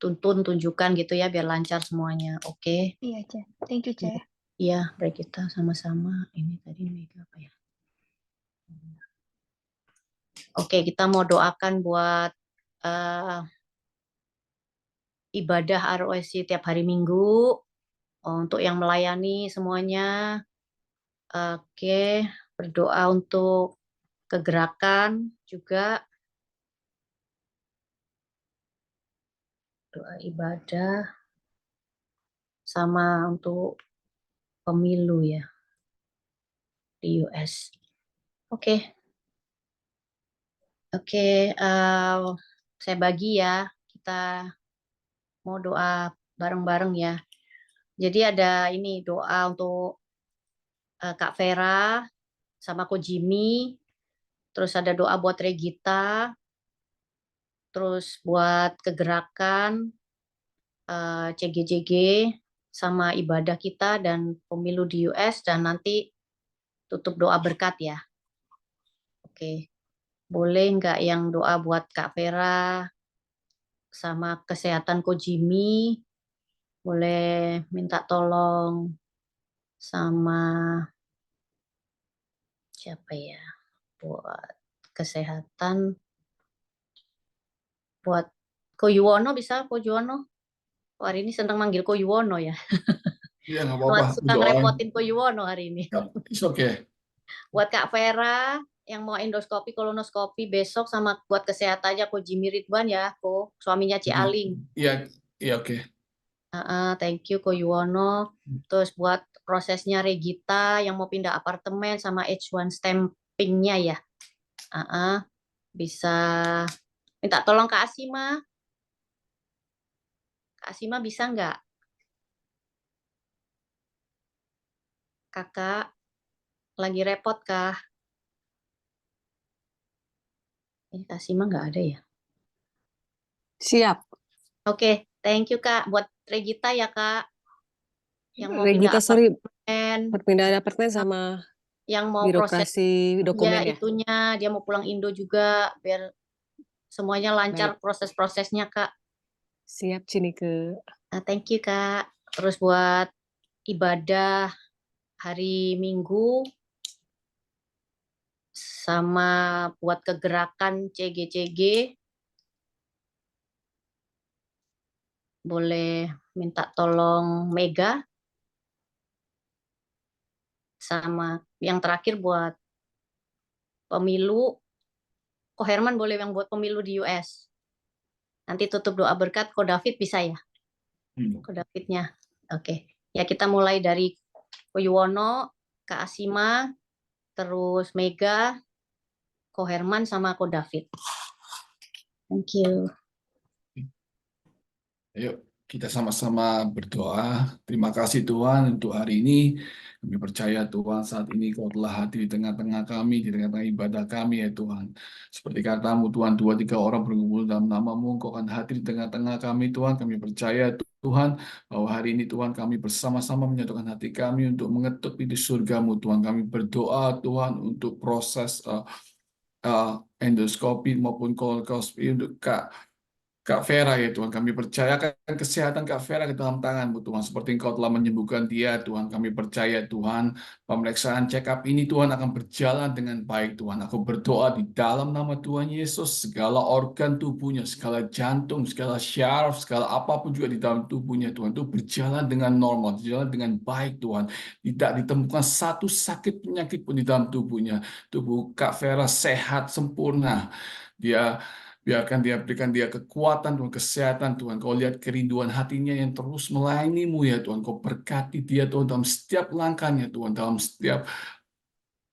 Speaker 1: tunjukkan gitu ya, biar lancar semuanya. Oke.
Speaker 3: Iya, Ce. Thank you, Ce.
Speaker 1: Iya, Regita sama-sama. Ini tadi Mega apa ya? Oke, kita mau doakan buat ibadah ROSC tiap hari Minggu untuk yang melayani semuanya. Oke, berdoa untuk kegerakan juga, doa ibadah, sama untuk pemilu ya di US. Oke. Oke, saya bagi ya, kita mau doa bareng-bareng ya. Jadi ada ini doa untuk Kak Vera sama Ko Jimmy, terus ada doa buat Regita, terus buat kegerakan, CGJG, sama ibadah kita dan pemilu di US, dan nanti tutup doa berkat ya. Oke, boleh nggak yang doa buat Kak Vera sama kesehatan Ko Jimmy? Boleh minta tolong sama siapa ya? Buat kesehatan, buat Ko Yuwono bisa, Ko Yuwono? Hari ini senang manggil Ko Yuwono ya.
Speaker 4: Iya, nggak apa-apa.
Speaker 1: Suka ngerepotin Ko Yuwono hari ini.
Speaker 4: It's okay.
Speaker 1: Buat Kak Vera yang mau endoskopi, kolonoskopi besok, sama buat kesehatannya Ko Jimmy Ridwan ya, Ko suaminya Ci Aling.
Speaker 4: Iya, iya oke.
Speaker 1: Thank you Ko Yuwono. Terus buat prosesnya Regita yang mau pindah apartemen sama H1 stampingnya ya. Bisa minta tolong Kak Asima. Kak Asima bisa nggak? Kakak lagi repot kah? Kak Asima nggak ada ya?
Speaker 9: Siap.
Speaker 1: Oke, thank you Kak. Buat Regita ya Kak. Yang mau pindah
Speaker 9: Regita, sorry,
Speaker 1: apartemen,
Speaker 9: perpindahan apartemen sama
Speaker 1: yang mau proses
Speaker 9: birokrasi dokumen ya.
Speaker 1: itunya, dia mau pulang Indo juga, biar semuanya lancar proses-prosesnya Kak.
Speaker 9: Siap, Cinike.
Speaker 1: Thank you Kak. Terus buat ibadah hari Minggu, sama buat kegerakan CG-CG, boleh minta tolong Mega. Sama yang terakhir buat pemilu, Ko Herman boleh yang buat pemilu di US. Nanti tutup doa berkat, Ko David bisa ya? Ko Davidnya. Oke. Ya kita mulai dari Ko Yuwono, Kak Asima, terus Mega, Ko Herman, sama Ko David. Thank you.
Speaker 4: Ayo kita sama-sama berdoa. Terima kasih Tuhan untuk hari ini. Kami percaya Tuhan saat ini Kau telah hadir di tengah-tengah kami, di tengah-tengah ibadah kami ya Tuhan. Seperti kata-Mu Tuhan, 2-3 orang berkumpul dalam nama-Mu, Engkau akan hadir di tengah-tengah kami Tuhan. Kami percaya Tuhan bahwa hari ini Tuhan kami bersama-sama menyatukan hati kami untuk mengetuk pintu surga-Mu Tuhan. Kami berdoa Tuhan untuk proses endoskopi maupun kolonoskopi untuk Kak Vera ya Tuhan, kami percayakan kesehatan Kak Vera ke dalam tangan-Mu Tuhan. Seperti Engkau telah menyembuhkan dia Tuhan, kami percaya Tuhan, pemeriksaan check up ini Tuhan akan berjalan dengan baik Tuhan. Aku berdoa di dalam nama Tuhan Yesus, segala organ tubuhnya, segala jantung, segala syaraf, segala apapun juga di dalam tubuhnya Tuhan, itu berjalan dengan normal, berjalan dengan baik Tuhan. Tidak ditemukan satu sakit penyakit pun di dalam tubuhnya. Tubuh Kak Vera sehat, sempurna. Biarkan dia berikan dia kekuatan Tuhan, kesehatan Tuhan. Kau lihat kerinduan hatinya yang terus melayani-Mu ya Tuhan. Kau berkati dia Tuhan dalam setiap langkahnya Tuhan, dalam setiap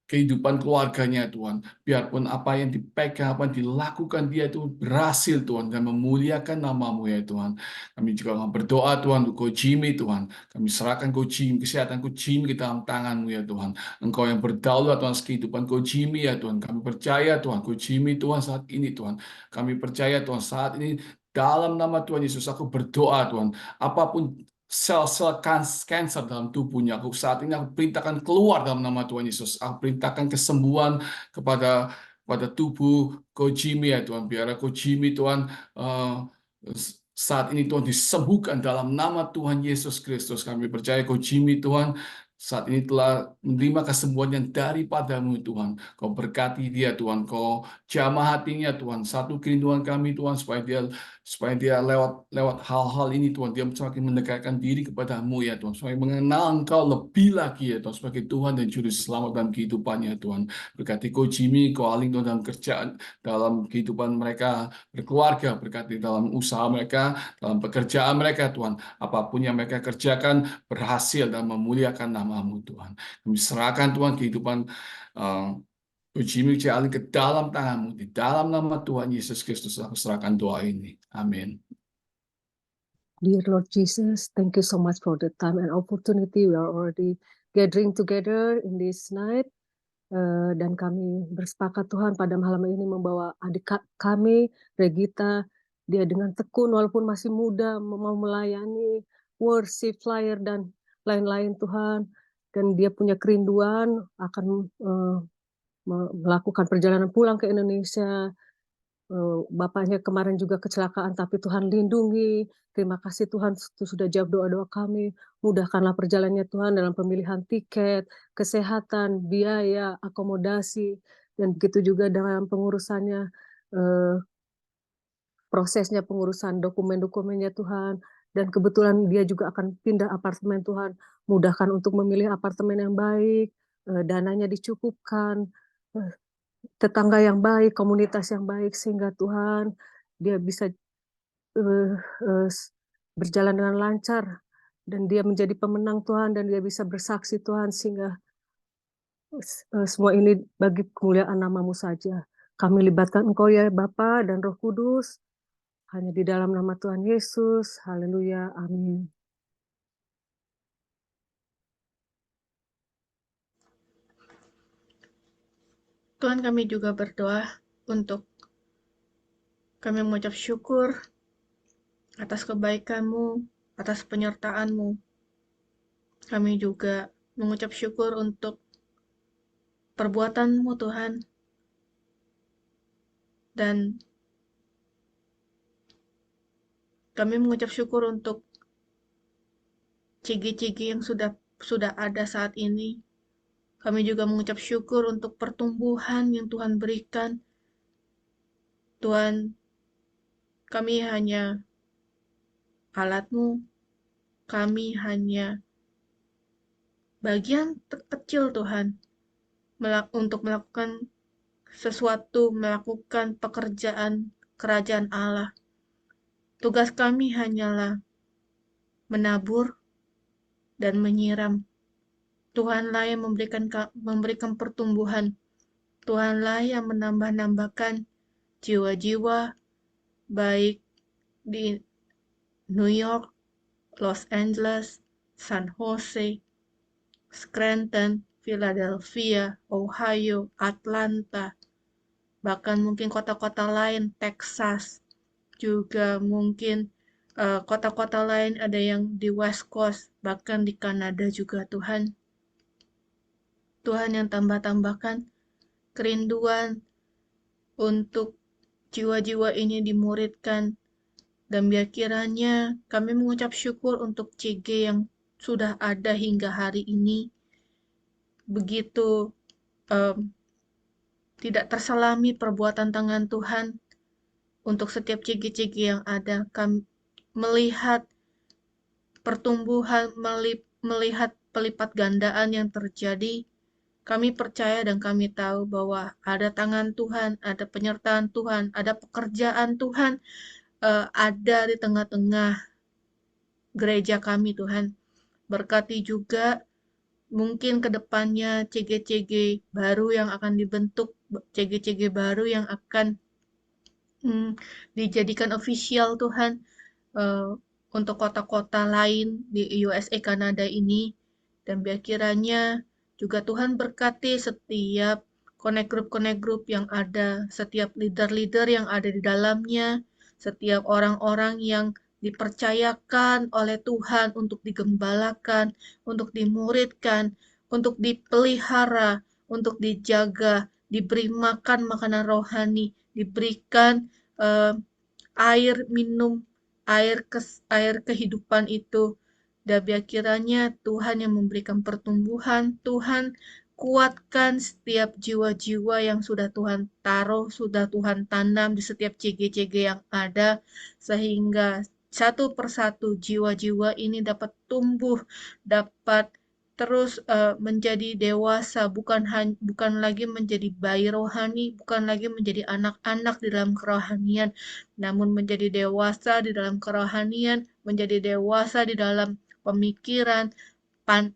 Speaker 4: kehidupan keluarganya Tuhan. Biarpun apa yang dipegang, apa yang dilakukan dia itu berhasil Tuhan, dan memuliakan nama-Mu ya Tuhan. Kami juga berdoa Tuhan untuk Coach Jimmy Tuhan. Kami serahkan Coach Jimmy, kesehatan Coach Jimmy ke dalam tangan-Mu ya Tuhan. Engkau yang berdaulat Tuhan kehidupan Coach Jimmy ya Tuhan. Kami percaya Tuhan, Coach Jimmy Tuhan saat ini Tuhan. Kami percaya Tuhan saat ini dalam nama Tuhan Yesus aku berdoa Tuhan. Apapun sel-sel kanker dalam tubuhnya, saat ini aku perintahkan keluar dalam nama Tuhan Yesus. Aku perintahkan kesembuhan kepada tubuh Coach Jimmy ya Tuhan. Biar Coach Jimmy Tuhan saat ini Tuhan disembuhkan dalam nama Tuhan Yesus Kristus. Kami percaya Coach Jimmy Tuhan saat ini telah menerima kesembuhan yang daripada-Mu Tuhan. Kau berkati dia Tuhan, Kau jamah hatinya Tuhan. Satu kerinduan kami Tuhan, supaya dia lewat hal-hal ini Tuhan, dia semakin mendekatkan diri kepada-Mu ya Tuhan, supaya mengenal Engkau lebih lagi ya Tuhan, sebagai Tuhan dan Juru Selamat dalam kehidupannya Tuhan. Berkati Coach Jimmy, Kau Aling Tuhan dalam kerjaan, dalam kehidupan mereka berkeluarga, berkati dalam usaha mereka, dalam pekerjaan mereka Tuhan. Apapun yang mereka kerjakan berhasil dan memuliakan nama-Mu Tuhan. Kami serahkan Tuhan kehidupan Jimmy Allen ke dalam tangan-Mu. Di dalam nama Tuhan Yesus Kristus aku serahkan doa ini. Amin.
Speaker 9: Dear Lord Jesus, thank you so much for the time and opportunity. We are already gathering together in this night. Dan kami bersepakat Tuhan pada malam ini membawa adik kami, Regita, dia dengan tekun walaupun masih muda mau melayani worship, flyer dan lain-lain Tuhan, dan dia punya kerinduan akan melakukan perjalanan pulang ke Indonesia. Bapaknya kemarin juga kecelakaan, tapi Tuhan lindungi. Terima kasih Tuhan sudah jawab doa-doa kami. Mudahkanlah perjalanannya Tuhan dalam pemilihan tiket, kesehatan, biaya, akomodasi, dan begitu juga dalam pengurusannya, prosesnya pengurusan dokumen-dokumennya Tuhan. Dan kebetulan dia juga akan pindah apartemen Tuhan. Mudahkan untuk memilih apartemen yang baik, dananya dicukupkan, tetangga yang baik, komunitas yang baik, sehingga Tuhan dia bisa berjalan dengan lancar, dan dia menjadi pemenang Tuhan, dan dia bisa bersaksi Tuhan, sehingga semua ini bagi kemuliaan nama-Mu saja. Kami libatkan Engkau ya Bapa dan Roh Kudus, hanya di dalam nama Tuhan Yesus. Haleluya. Amin.
Speaker 7: Tuhan, kami juga berdoa untuk kami mengucap syukur atas kebaikan-Mu, atas penyertaan-Mu. Kami juga mengucap syukur untuk perbuatan-Mu, Tuhan. Dan kami mengucap syukur untuk cigi-cigi yang sudah ada saat ini. Kami juga mengucap syukur untuk pertumbuhan yang Tuhan berikan. Tuhan, kami hanya alat-Mu, kami hanya bagian terkecil Tuhan untuk melakukan sesuatu, melakukan pekerjaan kerajaan Allah. Tugas kami hanyalah menabur dan menyiram. Tuhanlah yang memberikan pertumbuhan. Tuhanlah yang menambah-nambahkan jiwa-jiwa, baik di New York, Los Angeles, San Jose, Scranton, Philadelphia, Ohio, Atlanta, bahkan mungkin kota-kota lain, Texas, juga mungkin kota-kota lain ada yang di West Coast, bahkan di Kanada juga Tuhan. Tuhan yang tambah-tambahkan kerinduan untuk jiwa-jiwa ini dimuridkan, dan biar kiranya kami mengucap syukur untuk CG yang sudah ada hingga hari ini, begitu tidak terselami perbuatan tangan Tuhan untuk setiap CG-CG yang ada. Kami melihat pertumbuhan, melihat pelipat gandaan yang terjadi. Kami percaya dan kami tahu bahwa ada tangan Tuhan, ada penyertaan Tuhan, ada pekerjaan Tuhan, ada di tengah-tengah gereja kami Tuhan. Berkati juga mungkin ke depannya CG-CG baru yang akan dibentuk, CG-CG baru yang akan dijadikan official Tuhan untuk kota-kota lain di USA, Kanada ini. Dan biar kiranya juga Tuhan berkati setiap connect group yang ada, setiap leader-leader yang ada di dalamnya, setiap orang-orang yang dipercayakan oleh Tuhan untuk digembalakan, untuk dimuridkan, untuk dipelihara, untuk dijaga, diberi makan makanan rohani, diberikan air minum, air kehidupan itu. Dan biar kiranya Tuhan yang memberikan pertumbuhan, Tuhan kuatkan setiap jiwa-jiwa yang sudah Tuhan taruh, sudah Tuhan tanam di setiap CG-CG yang ada, sehingga satu persatu jiwa-jiwa ini dapat tumbuh, dapat terus menjadi dewasa, bukan lagi menjadi bayi rohani, bukan lagi menjadi anak-anak di dalam kerohanian, namun menjadi dewasa di dalam kerohanian, menjadi dewasa di dalam pemikiran,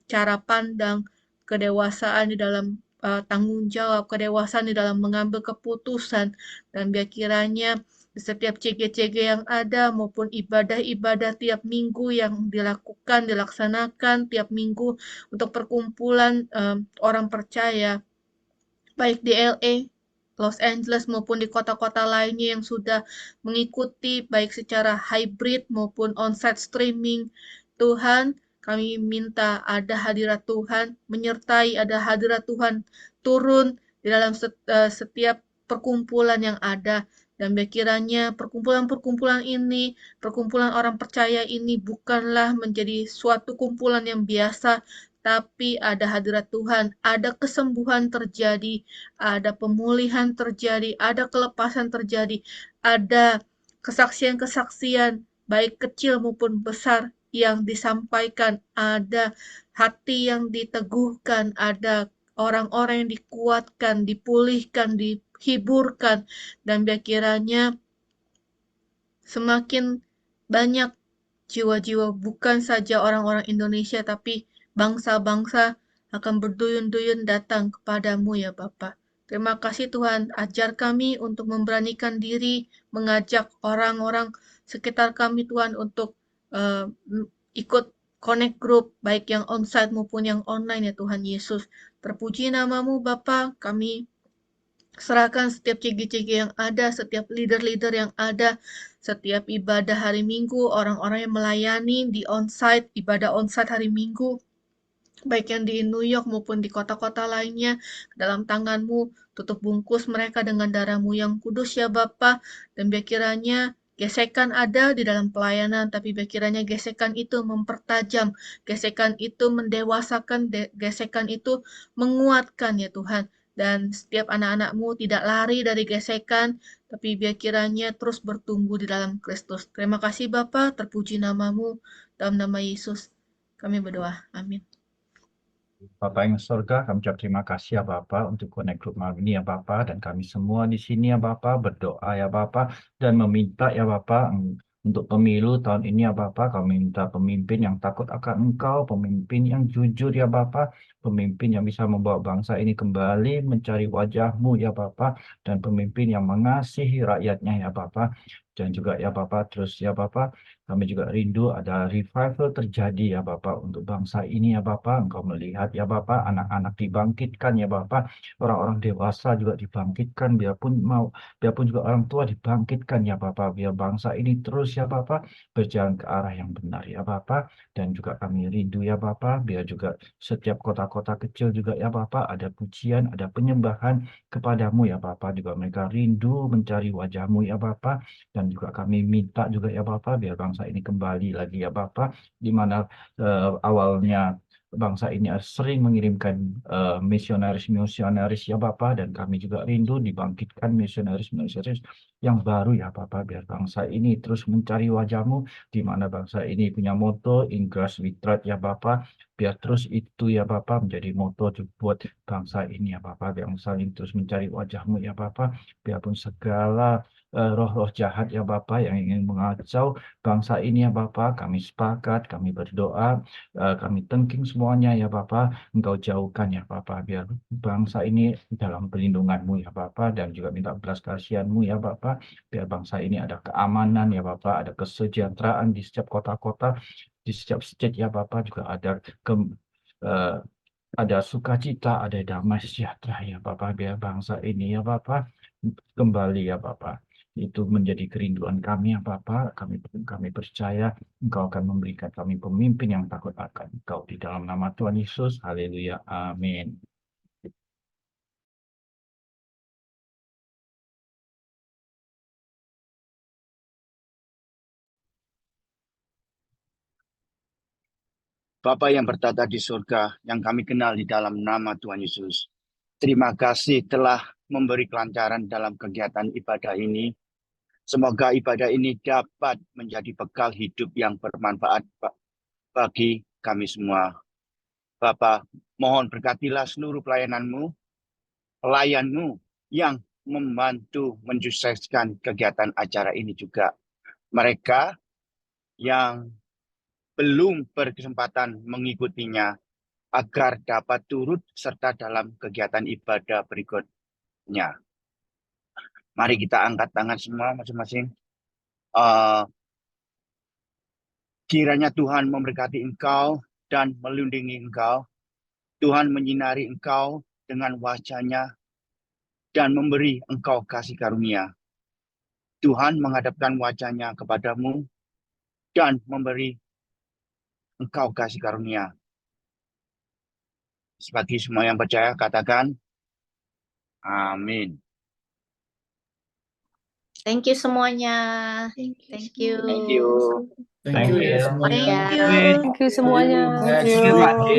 Speaker 7: cara pandang, kedewasaan di dalam tanggung jawab, kedewasaan di dalam mengambil keputusan. Dan biar kiranya di setiap CG-CG yang ada maupun ibadah-ibadah tiap minggu yang dilaksanakan tiap minggu untuk perkumpulan orang percaya, baik di LA, Los Angeles maupun di kota-kota lainnya yang sudah mengikuti baik secara hybrid maupun onsite streaming. Tuhan, kami minta ada hadirat Tuhan menyertai, ada hadirat Tuhan turun di dalam setiap perkumpulan yang ada. Dan biar kiranya perkumpulan-perkumpulan ini, perkumpulan orang percaya ini bukanlah menjadi suatu kumpulan yang biasa, tapi ada hadirat Tuhan, ada kesembuhan terjadi, ada pemulihan terjadi, ada kelepasan terjadi, ada kesaksian-kesaksian baik kecil maupun besar yang disampaikan, ada hati yang diteguhkan, ada orang-orang yang dikuatkan, dipulihkan, dihiburkan, dan biar kiranya semakin banyak jiwa-jiwa, bukan saja orang-orang Indonesia, tapi bangsa-bangsa akan berduyun-duyun datang kepadamu ya Bapa. Terima kasih Tuhan, ajar kami untuk memberanikan diri, mengajak orang-orang sekitar kami Tuhan untuk ikut connect group, baik yang onsite maupun yang online ya Tuhan Yesus. Terpuji namamu Bapa, kami serahkan setiap cigi-cigi yang ada, setiap leader-leader yang ada, setiap ibadah hari Minggu, orang-orang yang melayani di onsite, ibadah onsite hari Minggu, baik yang di New York maupun di kota-kota lainnya, dalam tangan-Mu, tutup bungkus mereka dengan darah-Mu yang kudus ya Bapa, dan biar kiranya gesekan ada di dalam pelayanan, tapi biar kiranya gesekan itu mempertajam, gesekan itu mendewasakan, gesekan itu menguatkan ya Tuhan. Dan setiap anak-anak-Mu tidak lari dari gesekan, tapi biar kiranya terus bertumbuh di dalam Kristus. Terima kasih Bapa, terpuji namamu, dalam nama Yesus kami berdoa. Amin.
Speaker 6: Bapak yang surga, kami ucap terima kasih ya Bapak untuk Connect Group malam ini ya Bapak, dan kami semua di sini ya Bapak berdoa ya Bapak dan meminta ya Bapak untuk pemilu tahun ini ya Bapak, kami minta pemimpin yang takut akan Engkau, pemimpin yang jujur ya Bapak, pemimpin yang bisa membawa bangsa ini kembali mencari wajah-Mu ya Bapak, dan pemimpin yang mengasihi rakyatnya ya Bapak. Dan juga ya Bapak, terus ya Bapak, kami juga rindu ada revival terjadi ya Bapak untuk bangsa ini ya Bapak. Engkau melihat ya Bapak, anak-anak dibangkitkan ya Bapak, orang-orang dewasa juga dibangkitkan, biarpun juga orang tua dibangkitkan ya Bapak, biar bangsa ini terus ya Bapak berjalan ke arah yang benar ya Bapak. Dan juga kami rindu ya Bapak, biar juga setiap kota-kota kecil juga ya Bapak ada pujian, ada penyembahan kepadamu ya Bapak, juga mereka rindu mencari wajah-Mu ya Bapak. Dan juga kami minta juga ya Bapak, biar bangsa ini kembali lagi ya Bapak, di mana awalnya bangsa ini sering mengirimkan misionaris-misionaris ya Bapak, dan kami juga rindu dibangkitkan misionaris-misionaris yang baru ya Bapak, biar bangsa ini terus mencari wajah-Mu, di mana bangsa ini punya moto In Grace We Trust ya Bapak, biar terus itu ya Bapak menjadi moto buat bangsa ini ya Bapak, biar saling terus mencari wajah-Mu ya Bapak, biarpun segala roh-roh jahat ya Bapak yang ingin mengacau bangsa ini ya Bapak, kami sepakat, kami berdoa, kami tengking semuanya ya Bapak, Engkau jauhkan ya Bapak, biar bangsa ini dalam perlindungan-Mu ya Bapak, dan juga minta belas kasihan-Mu ya Bapak, biar bangsa ini ada keamanan ya Bapak, ada kesejahteraan di setiap kota-kota, di setiap state ya Bapak, juga ada sukacita, ada damai sejahtera ya Bapak, biar bangsa ini ya Bapak kembali ya Bapak. Itu menjadi kerinduan kami ya Bapak. Kami percaya Engkau akan memberikan kami pemimpin yang takut akan Engkau, di dalam nama Tuhan Yesus. Haleluya. Amin.
Speaker 2: Bapa yang bertata di surga, yang kami kenal di dalam nama Tuhan Yesus. Terima kasih telah memberi kelancaran dalam kegiatan ibadah ini. Semoga ibadah ini dapat menjadi bekal hidup yang bermanfaat bagi kami semua. Bapa, mohon berkatilah seluruh pelayan-Mu yang membantu mensukseskan kegiatan acara ini juga. Mereka yang belum berkesempatan mengikutinya agar dapat turut serta dalam kegiatan ibadah berikutnya. Mari kita angkat tangan semua masing-masing. Kiranya Tuhan memberkati engkau dan melindungi engkau. Tuhan menyinari engkau dengan wajah-Nya dan memberi engkau kasih karunia. Tuhan menghadapkan wajah-Nya kepadamu dan memberi engkau kasih karunia. Bagi semua yang percaya, katakan amin.
Speaker 1: Thank you semuanya.
Speaker 7: Thank you.
Speaker 1: Thank you.
Speaker 2: Thank you.
Speaker 4: Thank you ya semuanya.
Speaker 1: Thank you.
Speaker 9: Thank you semuanya.
Speaker 4: Thank
Speaker 6: you, Pak.